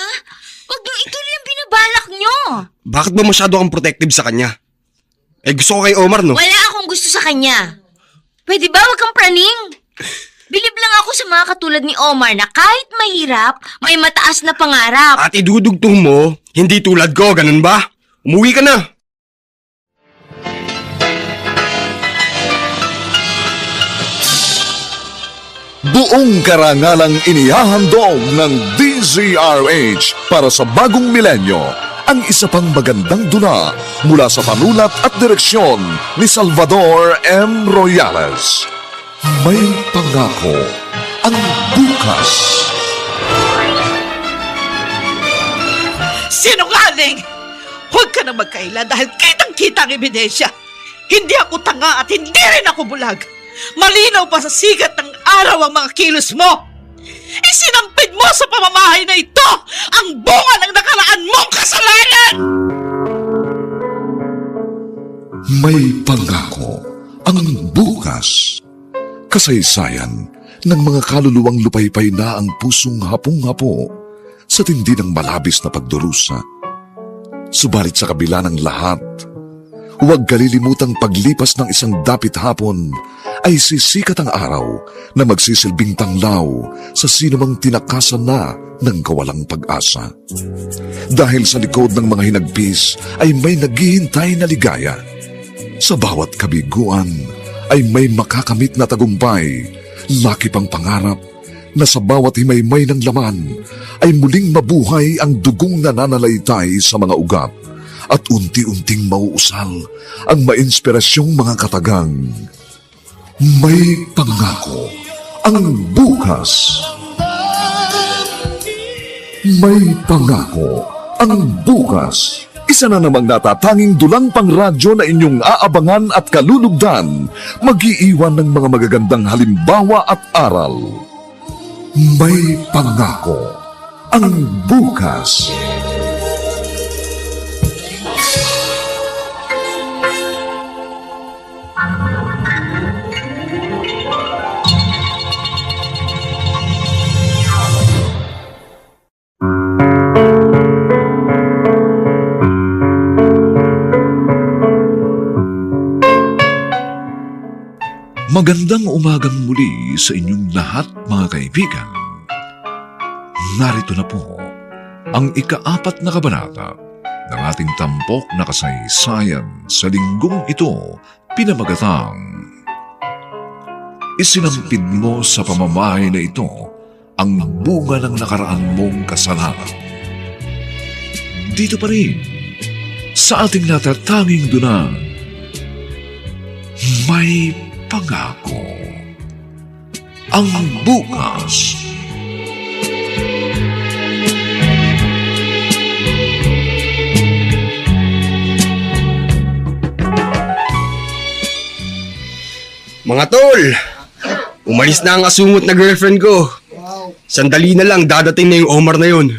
Huwag niyo ituloy ang binabalak niyo. Bakit ba masyado kang protective sa kanya? Eh gusto ko kay Omar, no? Wala akong gusto sa kanya. Pwede ba wag kang praning? Bilib lang ako sa mga katulad ni Omar na kahit mahirap, may mataas na pangarap. At idudugtong mo, hindi tulad ko, ganun ba? Umuwi ka na. Buong karangalang inihahandog ng DZRH para sa bagong milenyo ang isa pang magandang dula mula sa panulat at direksyon ni Salvador M. Royales. May pangako ang bukas. Sinungaling! Huwag ka na magkaila dahil kitang-kita ang ebidensya. Hindi ako tanga at hindi rin ako bulag. Malinaw pa sa sigat ng araw ang mga kilos mo. Isinampid mo sa pamamahay na ito ang bunga ng nakaraan mong kasalanan! May pangako ang bukas. Kasaysayan ng mga kaluluwang lupaypay na ang pusong hapong-hapo sa tindi ng malabis na pagdurusa. Subalit sa kabila ng lahat, huwag kalilimutang paglipas ng isang dapit hapon ay sisikat ang araw na magsisilbing tanglaw sa sinumang tinakasan na ng kawalang pag-asa. Dahil sa likod ng mga hinagpis ay may naghihintay na ligaya. Sa bawat kabiguan ay may makakamit na tagumpay, laki pang pangarap na sa bawat himaymay ng laman ay muling mabuhay ang dugong nananalaytay sa mga ugat at unti-unting mauusal ang mainspirasyong mga katagang. May pangako ang bukas. May pangako ang bukas. Isa na namang natatanging dulang pangradyo na inyong aabangan at kalulugdan, mag-iiwan ng mga magagandang halimbawa at aral. May pangako ang bukas. Magandang umagang muli sa inyong lahat, mga kaibigan. Narito na po ang ika-4 na kabanata ng ating tampok na kasaysayan sa linggong ito, pinamagatang Isinampid mo sa pamamahay na ito ang bunga ng nakaraan mong kasalanan. Dito pa rin sa ating natatanging dunang may pangako ang bukas. Mga tol, umalis na ang asungot na girlfriend ko. Sandali na lang, dadating na yung Omar na yun.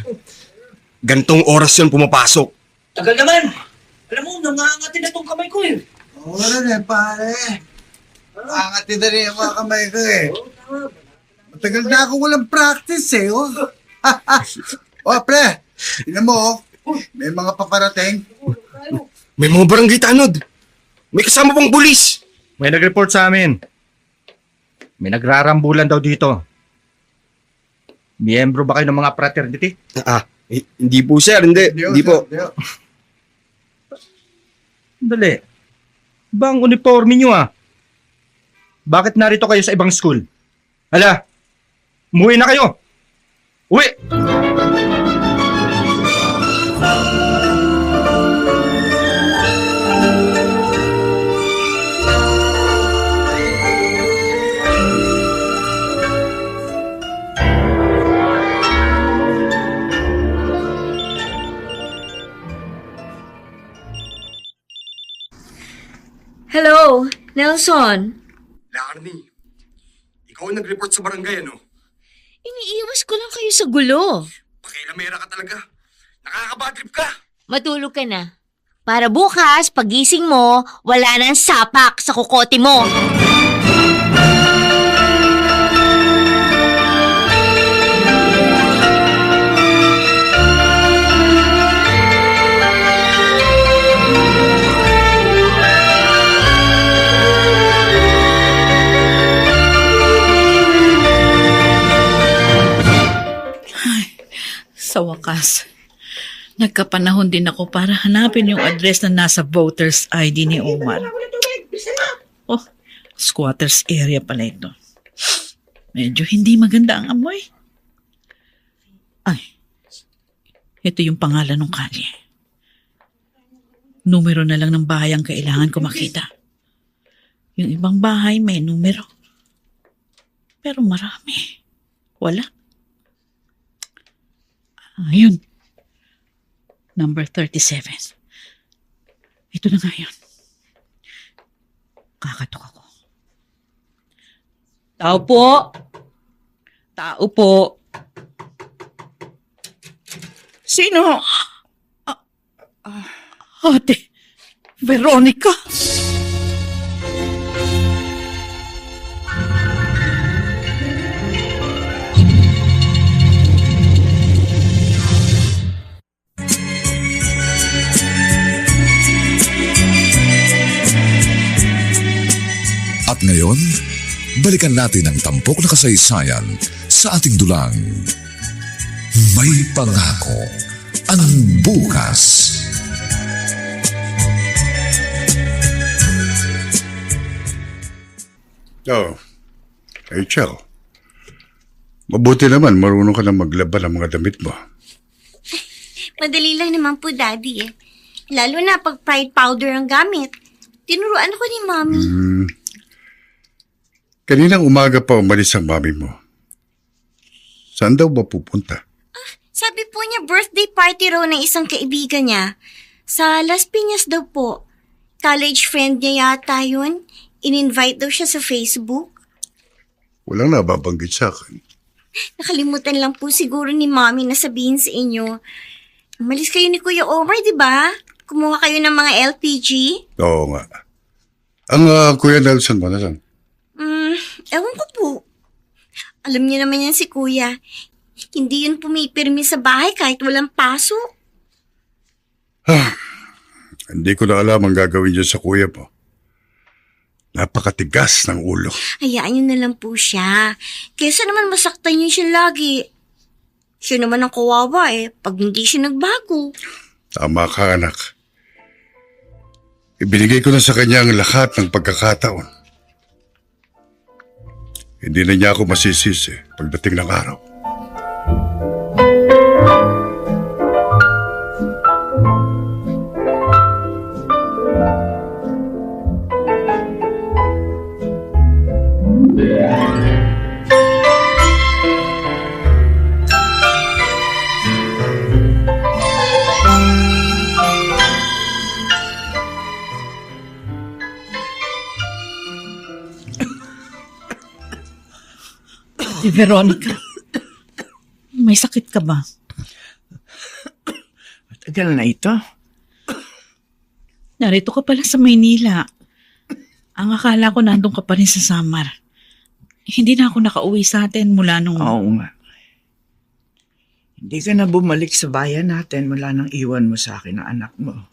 Gantong oras yun pumapasok. Tagal naman! Alam mo, nangangatin na tong kamay ko eh. Oo rin pare. Angatin na rin ang mga kamay ko eh. Matagal na ako walang practice eh. Oh, pre, tingnan mo oh. May mga paparating. May mga barangay tanod. May kasama pang pulis. May nag-report sa amin. May nagrarambulan daw dito. Miyembro ba kayo ng mga fraternity? Hindi po sir, hindi po. Dali. Ba ang uniforme nyo Bakit narito kayo sa ibang school? Hala, umuwi na kayo. Uwi! Hello, Nelson. Larnie, ikaw ang nag-report sa barangay, ano? Iniiwas ko lang kayo sa gulo. Pakilamera ka talaga. Nakakabadrip ka. Matulog ka na. Para bukas, pagising mo, wala nang sapak sa kukote mo. Nagkapanahon din ako para hanapin yung address na nasa voter's ID ni Omar. Oh, squatters area pala ito. Medyo hindi maganda ang amoy. Ay, ito yung pangalan ng kalye. Numero na lang ng bahay ang kailangan ko makita. Yung ibang bahay may numero. Pero marami. Wala. Ayun. Number 37. Ito na nga yun. Kakatok ako. Tao po! Tao po! Sino? Ate, Veronica! At ngayon, balikan natin ang tampok na kasaysayan sa ating dulang. May pangako ang bukas. Oh, Rachel. Mabuti naman, marunong ka na maglaban ng mga damit mo. Madali lang naman po, Daddy eh. Lalo na pag Pride powder ang gamit. Tinuruan ako ni Mommy. Kaninang umaga pa umalis ang mami mo. Saan daw ba pupunta? Sabi po niya birthday party raw ng isang kaibigan niya. Sa Las Piñas daw po. College friend niya yata yun. In-invite daw siya sa Facebook. Walang nababanggit sa akin. Nakalimutan lang po siguro ni Mommy na sabihin sa inyo. Umalis kayo ni Kuya Omar, di ba? Kumuha kayo ng mga LPG? Oo nga. Ang Kuya Nelson mo, nasan? Ewan ko po. Alam niyo naman yan si Kuya. Hindi yun pumipirmi sa bahay kahit walang pasok. Hindi ko na alam ang gagawin dyan sa kuya mo. Napakatigas ng ulo. Hayaan niyo na lang po siya. Kesa naman masaktan niyo siya lagi. Siya naman ang kawawa pag hindi siya nagbago. Tama ka, anak. Ibinigay ko na sa kanya ang lahat ng pagkakataon. Hindi na niya ako masisisi pagdating ng araw. Veronica, may sakit ka ba? Matagal na ito. Narito ka pala sa Maynila. Ang akala ko nandun ka pa rin sa Samar. Hindi na ako nakauwi sa atin mula nung... Oo nga. Hindi ka na bumalik sa bayan natin mula nang iwan mo sa akin ang anak mo.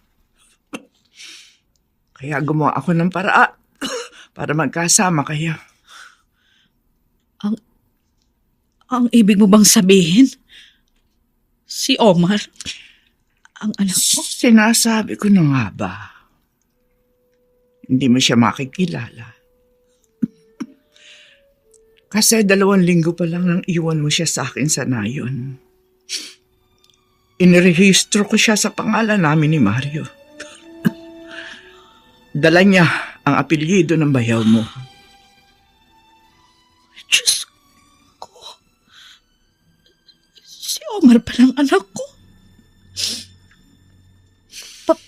Kaya gumawa ako ng paraan para magkasama kayo. Ang ibig mo bang sabihin? Si Omar, ang anak mo? Sinasabi ko na nga ba? Hindi mo siya makikilala. Kasi 2 linggo pa lang nang iwan mo siya sa akin sa nayon. Inirehistro ko siya sa pangalan namin ni Mario. Dala niya ang apelyido ng bayaw mo. Diyos ko. Si Omar palang anak ko.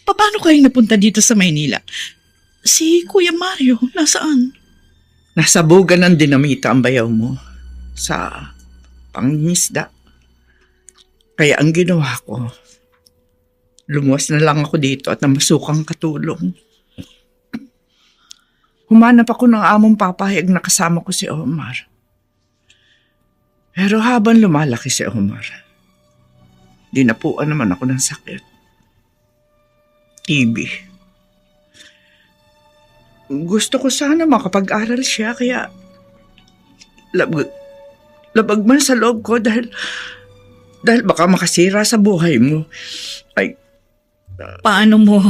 Paano kayo napunta dito sa Maynila? Si Kuya Mario, nasaan? Nasabugan ng dinamita ang bayaw mo sa pangingisda. Kaya ang ginawa ko, lumuwas na lang ako dito at namasukang katulong. Humanap ako ng among papahayag na kasama ko si Omar. Pero habang lumalaki si Omar, dinapuan naman ako ng sakit. TB. Gusto ko sana makapag-aral siya kaya labag man sa loob ko dahil Dahil baka makasira sa buhay mo. Ay, Paano mo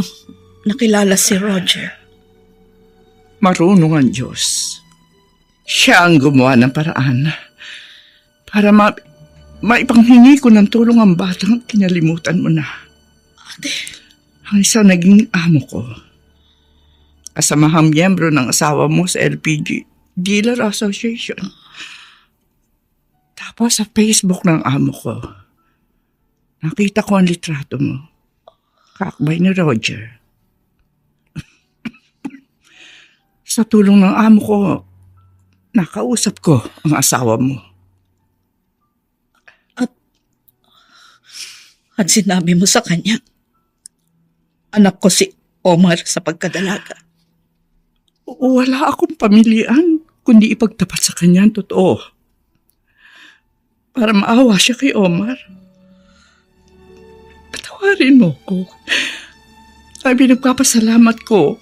nakilala si Roger? marunong ang Diyos. Siya ang gumawa ng paraan para maipanghingi ko ng tulong ang batang kinalimutan mo na. Ang isa naging amo ko. Kasamahang miyembro ng asawa mo sa LPG Dealer Association. Tapos sa Facebook ng amo ko, nakita ko ang litrato mo. Kakbay ni Roger. Sa tulong ng amo ko, nakausap ko ang asawa mo. At sinabi mo sa kanya, anak ko si Omar sa pagkadalaga. Wala akong pamilian, kundi ipagtapat sa kanya ang totoo. Para maawa siya kay Omar. Patawarin mo ko. Ay pinagpapasalamat ko.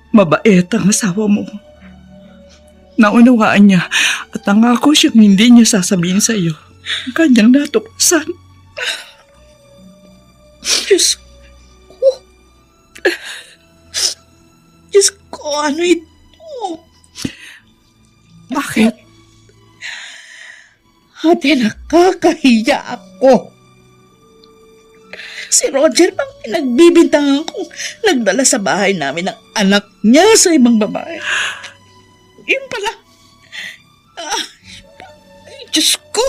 Mabait ang asawa mo. Naunawaan niya at nangako siyang hindi niya sasabihin sa iyo ang kanyang natuklasan. Diyos ko. Diyos ko, ano ito? Bakit? Ate, nakakahiya ako. Si Roger bang pinagbibintangan kong nagdala sa bahay namin ng anak niya sa ibang babae. Yun pala. Ay, Diyos ko.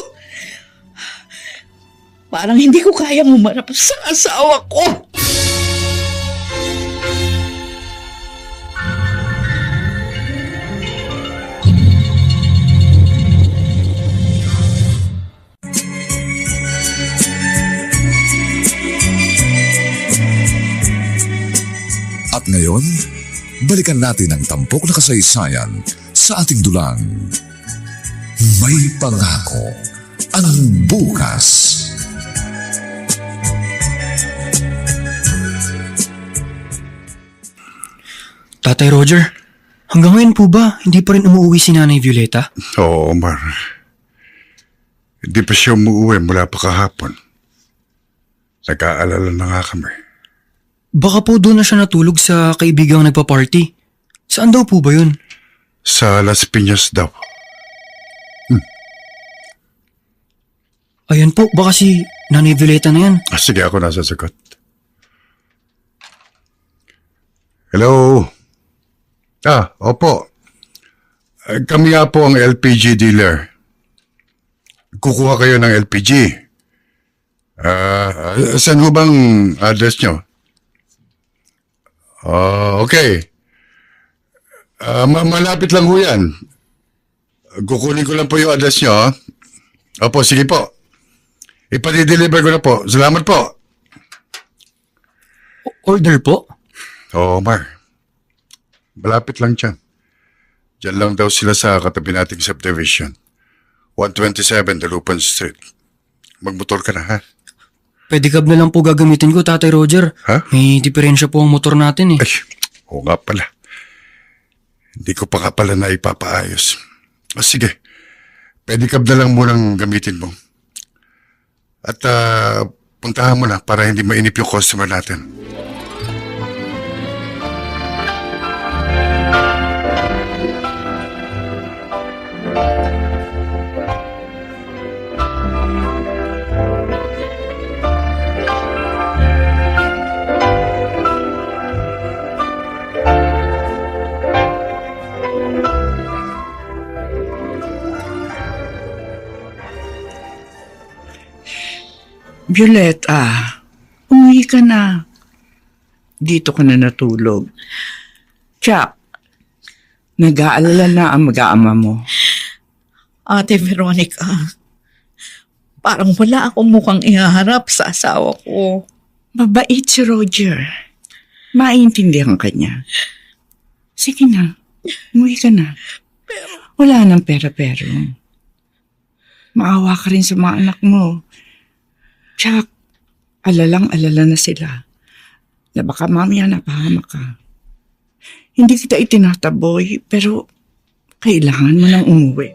Parang hindi ko kayang umarap sa asawa ko. At ngayon, balikan natin ang tampok na kasaysayan sa ating dulang. May pangako ang bukas. Tatay Roger, hanggang ngayon po ba hindi pa rin umuwi si Nanay Violeta? Oo, Omar. Hindi pa siya umuwi mula pa kahapon. Nag-aalala na nga kami. Baka po doon na siya natulog sa kaibigang nagpa-party. Saan daw po ba yun? Sa Las Piñas daw. Ayun po, baka si Nanay Violeta na yan. Sige, ako nasasagot. Hello? Opo. Kami nga po ang LPG dealer. Kukuha kayo ng LPG. Saan ho bang address nyo? Okay. Malapit lang ho yan. Kukunin ko lang po yung address nyo. Opo, sige po. Ipadi-deliver ko na po. Salamat po. Order po? Oo, Omar. Malapit lang dyan. Diyan lang daw sila sa katabi nating subdivision. 127 Dalupan Street. Magmotor ka na, ha? Pedicab na lang po gagamitin ko, Tatay Roger. Ha? May diferensya po ang motor natin eh. Ay, oo nga pala. Hindi ko pa nga pala na ipapaayos. Sige, pedicab na lang munang gamitin mo. At puntahan mo na para hindi mainip yung customer natin. Violeta, umuwi ka na. Dito ka na natulog. Chuck, nag-aalala na ang mag-aama mo. Ate Veronica, parang wala akong mukhang ihaharap sa asawa ko. Mabait si Roger. Maintindihan ka niya. Sige na, umuwi ka na. Wala nang pera-pero. Maawa ka rin sa mga anak mo. Chuck, alalang-alala na sila na baka mamaya napahamak ka. Hindi kita itinataboy, pero kailangan mo nang umuwi.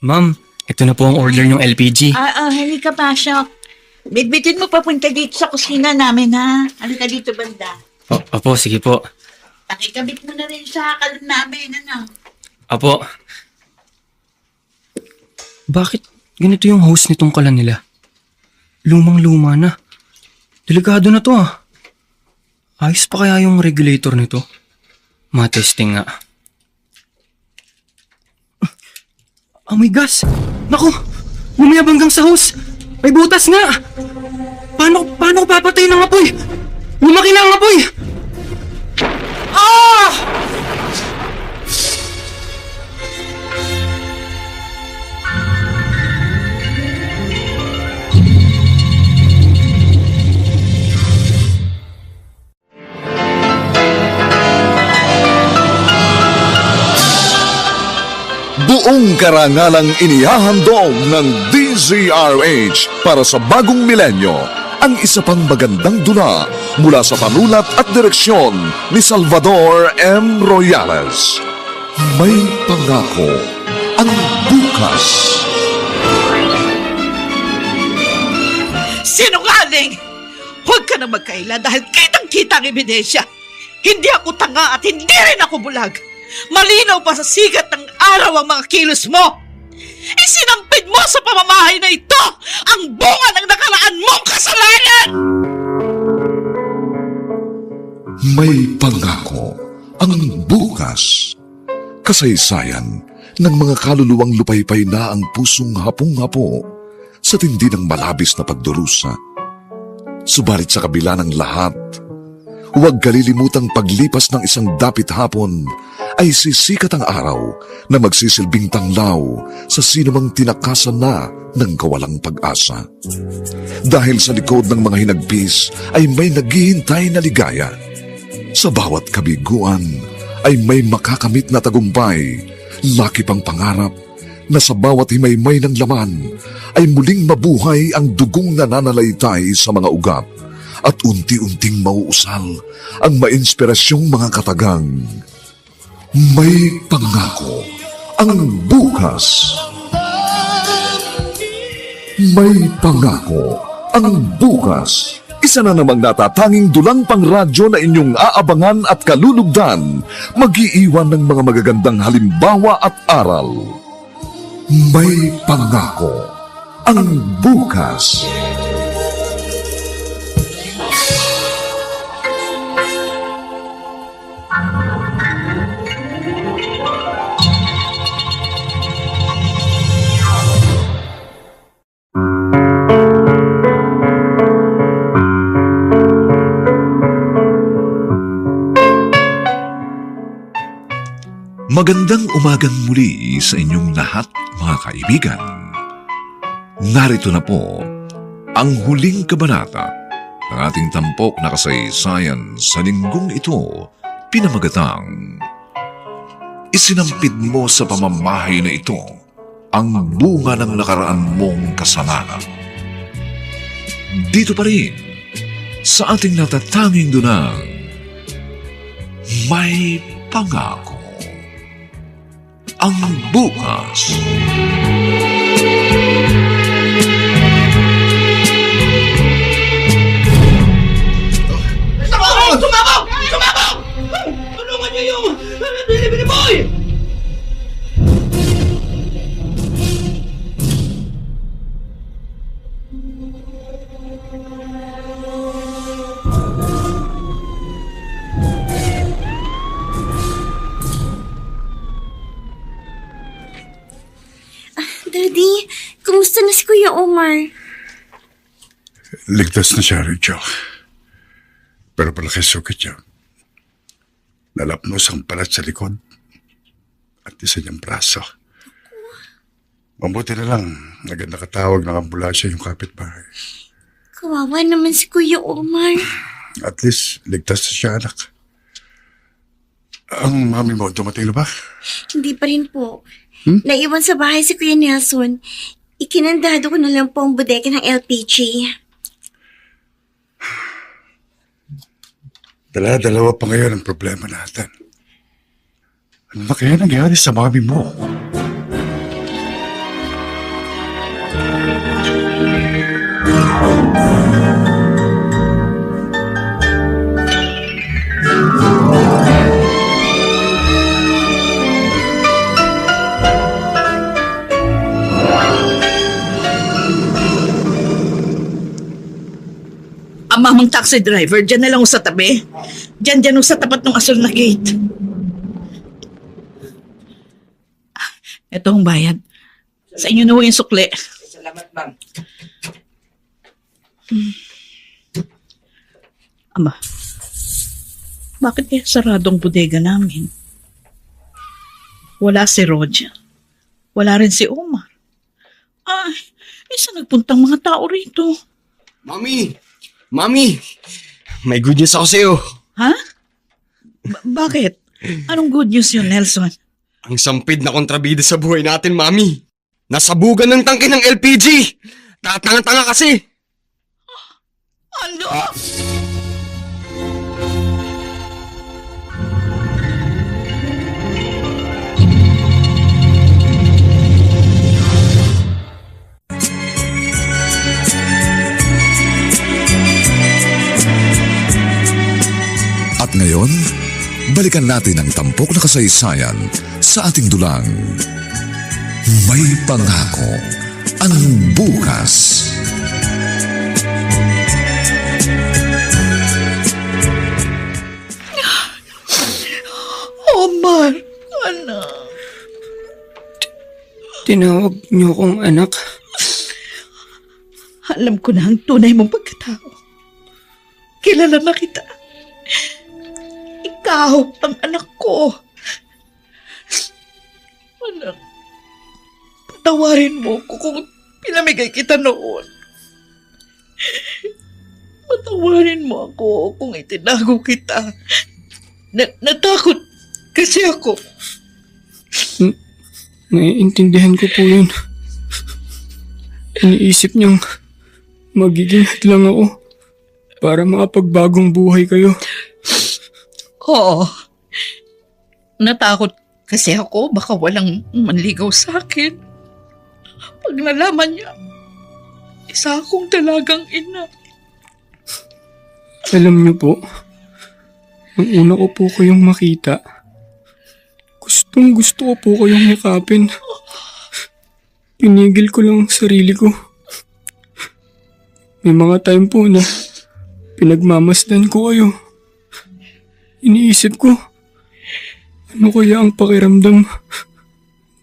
Ma'am, Ito na po ang order ng LPG. Halika Pasok. Bitbitin mo papunta dito sa kusina namin, ha? Halika dito, banda. Opo, sige po. Pakikabit mo na rin sa kalon namin, ano? Opo. Bakit ganito yung hose nitong kalan nila? Lumang-luma na. Delikado na to ah. Ayos pa kaya yung regulator nito? Matesting nga. Amoy gas! Naku! Lumiyab hanggang sa hose! May butas nga! Paano ko papatay ng apoy? Lumaki na ang apoy! Ah! Buong karangalang inihahandog ng DZRH para sa bagong milenyo ang isa pang magandang dula mula sa panulat at direksyon ni Salvador M. Royales. May pangako ang bukas. Sinungaling! Huwag ka na magkaila dahil kitang-kita ang ebidensya. Hindi ako tanga at hindi rin ako bulag. Malinaw pa sa sigat ng araw ang mga kilos mo. Isinampid mo sa pamamahay na ito ang bunga ng nakaraan mong kasalanan! May pangako ang bukas. Kasaysayan ng mga kaluluwang lupaypay na ang pusong hapong-hapo sa tindi ng malabis na pagdurusa. Subalit sa kabila ng lahat, huwag kalilimutang paglipas ng isang dapit hapon ay sisikat ang araw na magsisilbing tanglaw sa sinumang tinakasan na ng kawalang pag-asa. Dahil sa likod ng mga hinagpis ay may naghihintay na ligaya. Sa bawat kabiguan ay may makakamit na tagumpay, laki pang pangarap na sa bawat himaymay ng laman ay muling mabuhay ang dugong nananalaytay sa mga ugat at unti-unting mauusal ang mainspirasyong mga katagang. May pangako ang bukas. May pangako ang bukas. Isa na namang natatanging dulang pangradyo na inyong aabangan at kalulugdan, mag-iiwan ng mga magagandang halimbawa at aral. May pangako ang bukas. Magandang umagang muli sa inyong lahat, mga kaibigan. Narito na po ang huling kabanata ng ating tampok na kasaysayan sa linggong ito, pinamagatang Isinampid mo sa pamamahay na ito ang bunga ng nakaraan mong kasalanan. Dito pa rin sa ating natatanging dunang May Pangako ang bukas. Sumabaw! Tulungan niyo yung Bilibili Boy! Daddy, kumusta na si Kuya Omar? Ligtas na siya, Rachel. Pero palaki sukit niya. Nalapnos ang palat sa likod at isa niyang braso. Mabuti na lang, agad nakatawag ng ambulansya yung kapitbahay. Kawawa naman si Kuya Omar. At least, ligtas na siya, anak. Ang mami mo, dumating na ba? Hindi pa rin po. Naiwan sa bahay si Kuya Nelson. Ikinandado ko na lang po ang bodega ng LPG. Dalawa pa ngayon ang problema natin. Ano na kaya nangyari sa mami mo? Ang mamang taxi driver, dyan na lang ho sa tabi. Dyan ho sa tapat ng asul na gate. Ito ang bayad. Sa inyo na ho yung sukli. Salamat, ma'am. Ama, bakit kaya saradong bodega namin? Wala si Roger. Wala rin si Omar. Ay, isa nagpuntang mga tao rito. Mami! Mami! May good news ako sa'yo. Ha? Bakit? Anong good news yun, Nelson? Ang sampid na kontrabida sa buhay natin, Mami. Nasabugan ng tangke ng LPG. Tatanga-tanga kasi. Ano? At ngayon, balikan natin ang tampok na kasaysayan sa ating dulang. May pangako ang bukas. Omar, anak. Tinawag niyo akong anak. Alam ko na ang tunay mong pagkatao. Kilala na kita. Ikaw ang anak ko. Anak, patawarin mo ko kung pinamigay kita noon. Patawarin mo ako kung itinago kita. Natakot kasi ako. Naiintindihan ko po yun. Iniisip niyang magiging hadlang ako para makapagbagong buhay kayo. Oo. Natakot kasi ako baka walang manligaw sa akin. Pag nalaman niya, isa akong dalagang ina. Alam niyo po, nung una ko po kayong makita, gustong gusto ko po kayong yakapin. Pinigil ko lang ang sarili ko. May mga time po na pinagmamasdan ko kayo. Iniisip ko, ano kaya ang pakiramdam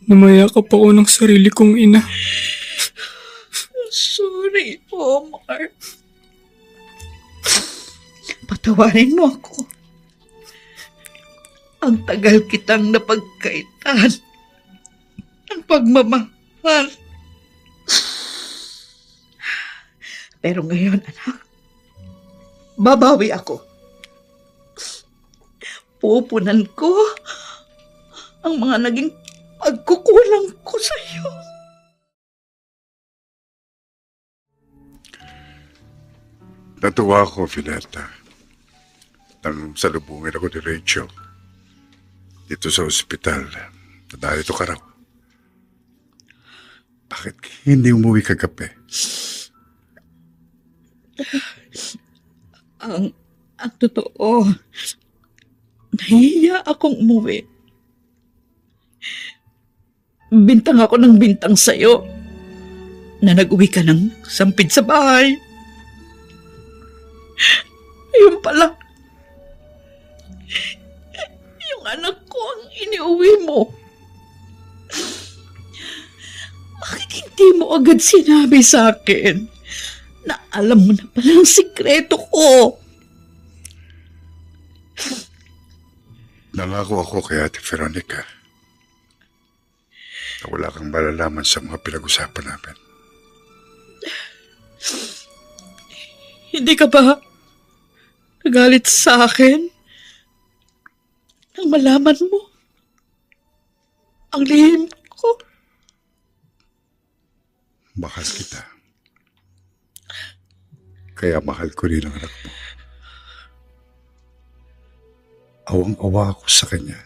na mayakap ako ng sarili kong ina? Sorry, Omar. Patawarin mo ako. Ang tagal kitang napagkaitan ng pagmamahal. Pero ngayon, anak, babawi ako. Pupunan ko ang mga naging pagkukulang ko sa iyo. Natuwa ako, Fineta. Nang salubungin ako ni Rachel dito sa ospital. Narito ka raw. Bakit hindi umuwi kagabi? Ang totoo, nahihiya akong umuwi. Bintang ako ng bintang sa'yo na nag-uwi ka ng sampid sa bahay. Ayun pala, yung anak ko ang iniuwi mo. Bakit hindi mo agad sinabi sa akin na alam mo na pala ang sikreto ko? Nangako ako kay Ate Veronica na wala kang malalaman sa mga pinag-usapan namin. Hindi ka ba nagalit sa akin nang malaman mo ang lihim ko? Mahal kita. Kaya mahal ko rin ang anak mo. Awang-awa ako sa kanya.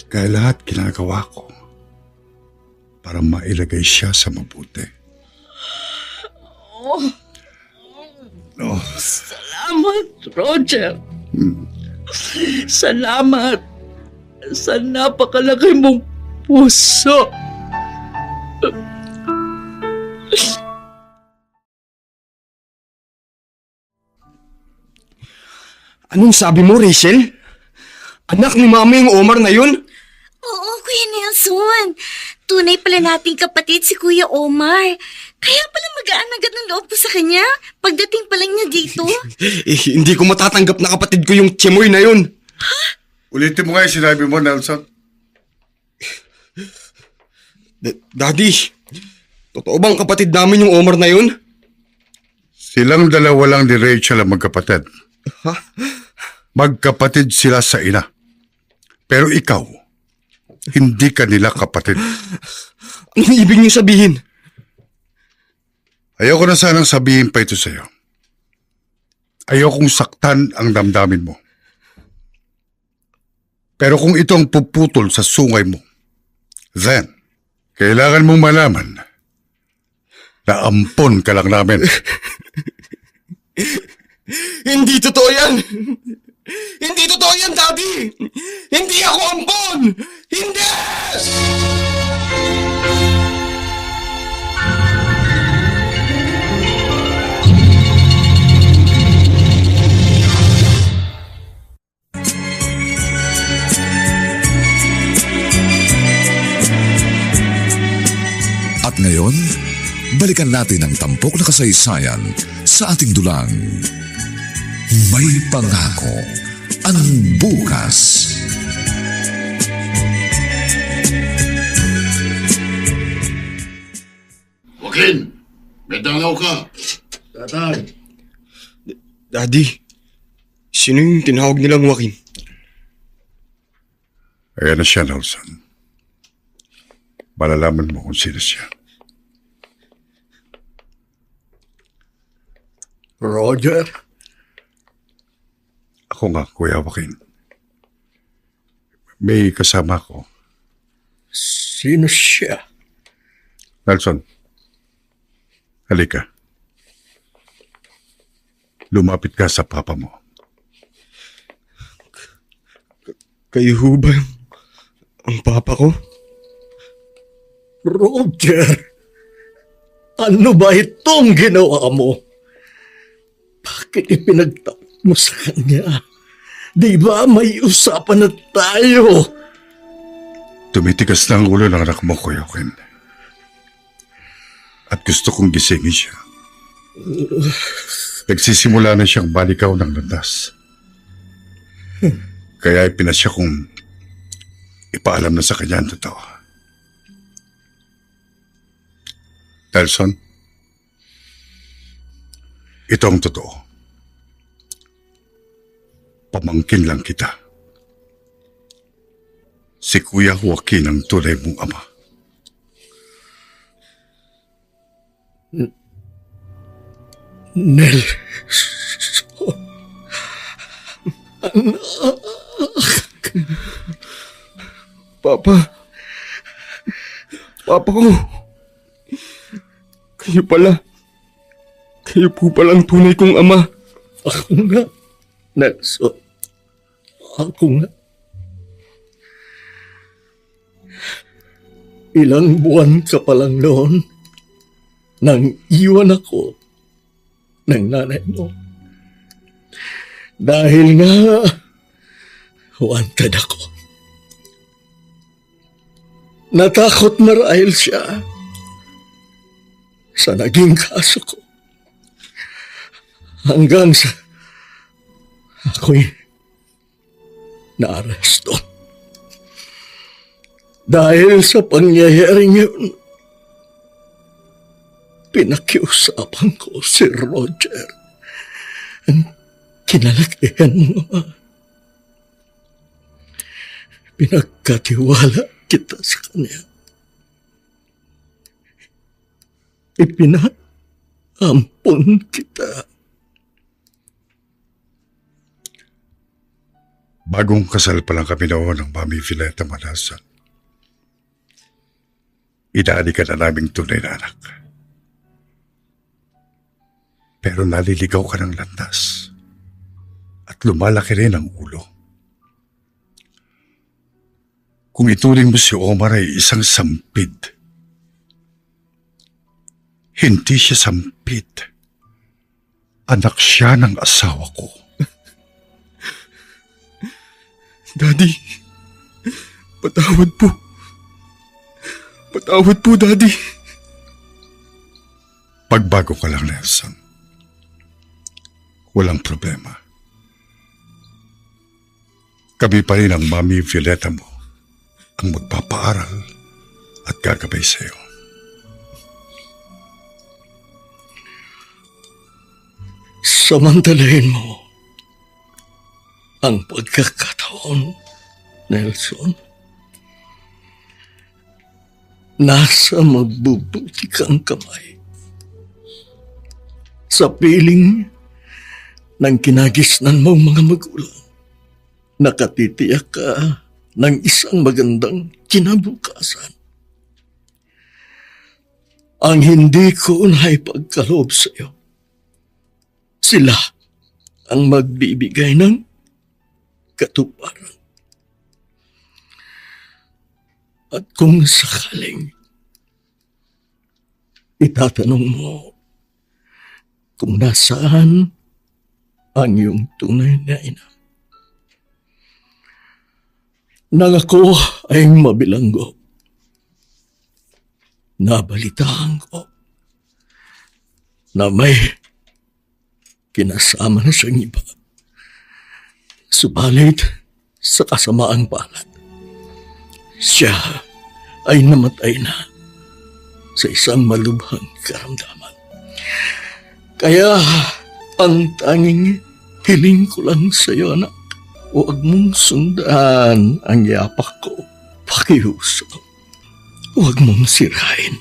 Kaya lahat ginagawa ko para mailagay siya sa mabuti. Oh, Salamat, Roger. Salamat sa napakalaki mong puso. Anong sabi mo, Rachel? Anak ni Mama yung Omar na yun? Oo, Kuya Nelson. Tunay pala nating kapatid si Kuya Omar. Kaya pala magaan agad ng loob ko sa kanya pagdating pa lang niya dito. Hindi ko matatanggap na kapatid ko yung Chimoy na yun. ulitin mo nga yung sinabi mo, Nelson. Daddy, totoo bang kapatid namin yung Omar na yun? Silang dalawa lang ni Rachel ang magkapatid. Ha? Magkapatid sila sa ina. Pero ikaw, hindi ka nila kapatid. Anong ibig niyo sabihin? Ayoko na sanang sabihin pa ito sa'yo. Ayokong saktan ang damdamin mo. Pero kung ito ang puputol sa sungay mo, then, kailangan mong malaman na ampon ka lang namin. Hindi totoo yan! Hindi totoo yan, Daddy! Hindi ako ampon! Hindi! At ngayon, balikan natin ang tampok na kasaysayan sa ating dulang. May pangako ang bukas. Joaquin, may dalaw ka. Tatay. Daddy, sino yung tinawag nilang Joaquin? Ayan na siya, Nelson. Malalaman mo kung sino siya. Roger? Ako nga, Kuya Joaquin. May kasama ko. Sino siya? Nelson, halika. Lumapit ka sa papa mo. Kayo ho ba ang papa ko? Roger, ano ba itong ginawa mo? Bakit ipinagtapos mo sa kanya? Di ba may usapan na tayo? Tumitigas na ang ulo ng anak mo, Kuya Joaquin. At gusto kong gisingin siya. Nagsisimula na siyang balikaw ng landas. Kaya ipinasya kong ipaalam na sa kanya ang totoo. Nelson, ito ang totoo. Pamangkin lang kita. Si Kuya Joaquin ang tunay mong ama. Nel, Papa. Papa ko. Kayo pala. Kayo po palang tunay kong ama. Ako nga, Nelson. Ako nga. Ilang buwan ka pa lang noon nang iwan ako ng nanay mo. Dahil nga, wanted ako. Natakot marahil siya sa naging kaso ko. Hanggang sa ako'y naaresto. Dahil sa pangyayaring yun, pinakiusapan ko si Roger. Ang kinalakihan mo. Pinagkatiwala kita sa kanya. Ipinaampon kita. Bagong kasal pa lang kami noon ng Mami Vileta Manasan. Inaani ka na naming tunay na anak. Pero naliligaw ka ng landas. At lumalaki rin ang ulo. Kung ituring mo si Omar ay isang sampid, hindi siya sampid. Anak siya ng asawa ko. Daddy, patawad po. Patawad po, Daddy. Pagbago ka lang, Nelson. Walang problema. Kami pa rin ang Mami Violeta mo ang magpapaaral at gagabay sa iyo. Samantalahin mo ang pagkakataon, Nelson. Nasa mabubuti kang kamay. Sa piling ng kinagisnan mong mga magulang, nakatitiyak ka ng isang magandang kinabukasan. Ang hindi ko naipagkaloob sa iyo, sila ang magbibigay ng katuparan. At kung sakaling itatanong mo kung nasaan ang iyong tunay na ina, nang ako ay mabilanggo, nabalitaan ko na may kinasama na siyang iba. Subalit sa kasamaang palad, siya ay namatay na sa isang malubhang karamdaman. Kaya ang tanging hiling ko lang sa iyo, anak, huwag mong sundan ang yapak ko. Pakiuso, huwag mong sirain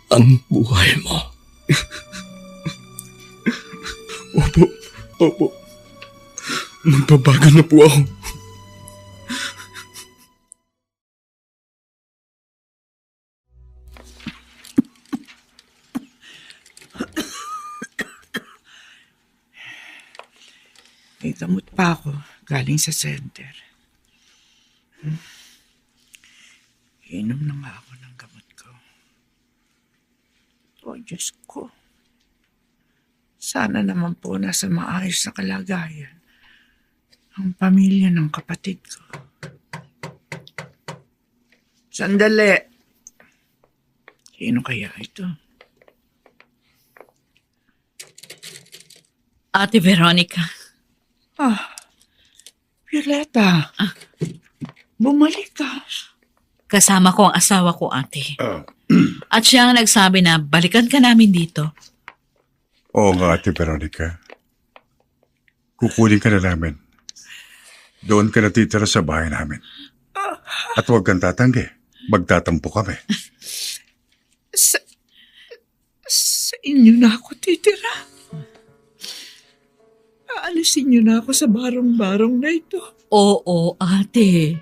ang buhay mo. Opo. Magbabago na po ako. May gamot pa ako galing sa center. Inom na nga ako ng gamot ko. Oh, Diyos ko. Sana naman po nasa maayos na kalagayan ang pamilya ng kapatid ko. Sandali. Sino kaya ito? Ate Veronica. Violeta. Bumalik ka. Kasama ko ang asawa ko, ate. Ah, At siya ang nagsabi na balikan ka namin dito. oo nga, Ate Veronica. Kukunin ka na namin. Doon ka natitira sa bahay namin. At huwag kang tatanggi. Magtatampo kami. Sa inyo na ako titira. Aalisin niyo na ako sa barong-barong na ito. Oo, ate.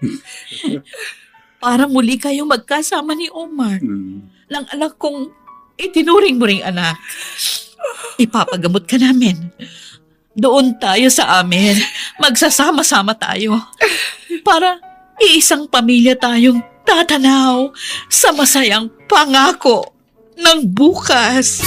Para muli kayong magkasama ni Omar. Ng anak kong itinuring mo ring anak. Ipapagamot ka namin. Doon tayo sa amin. Magsasama-sama tayo. Para iisang pamilya tayong tatanaw sa masayang pangako ng bukas.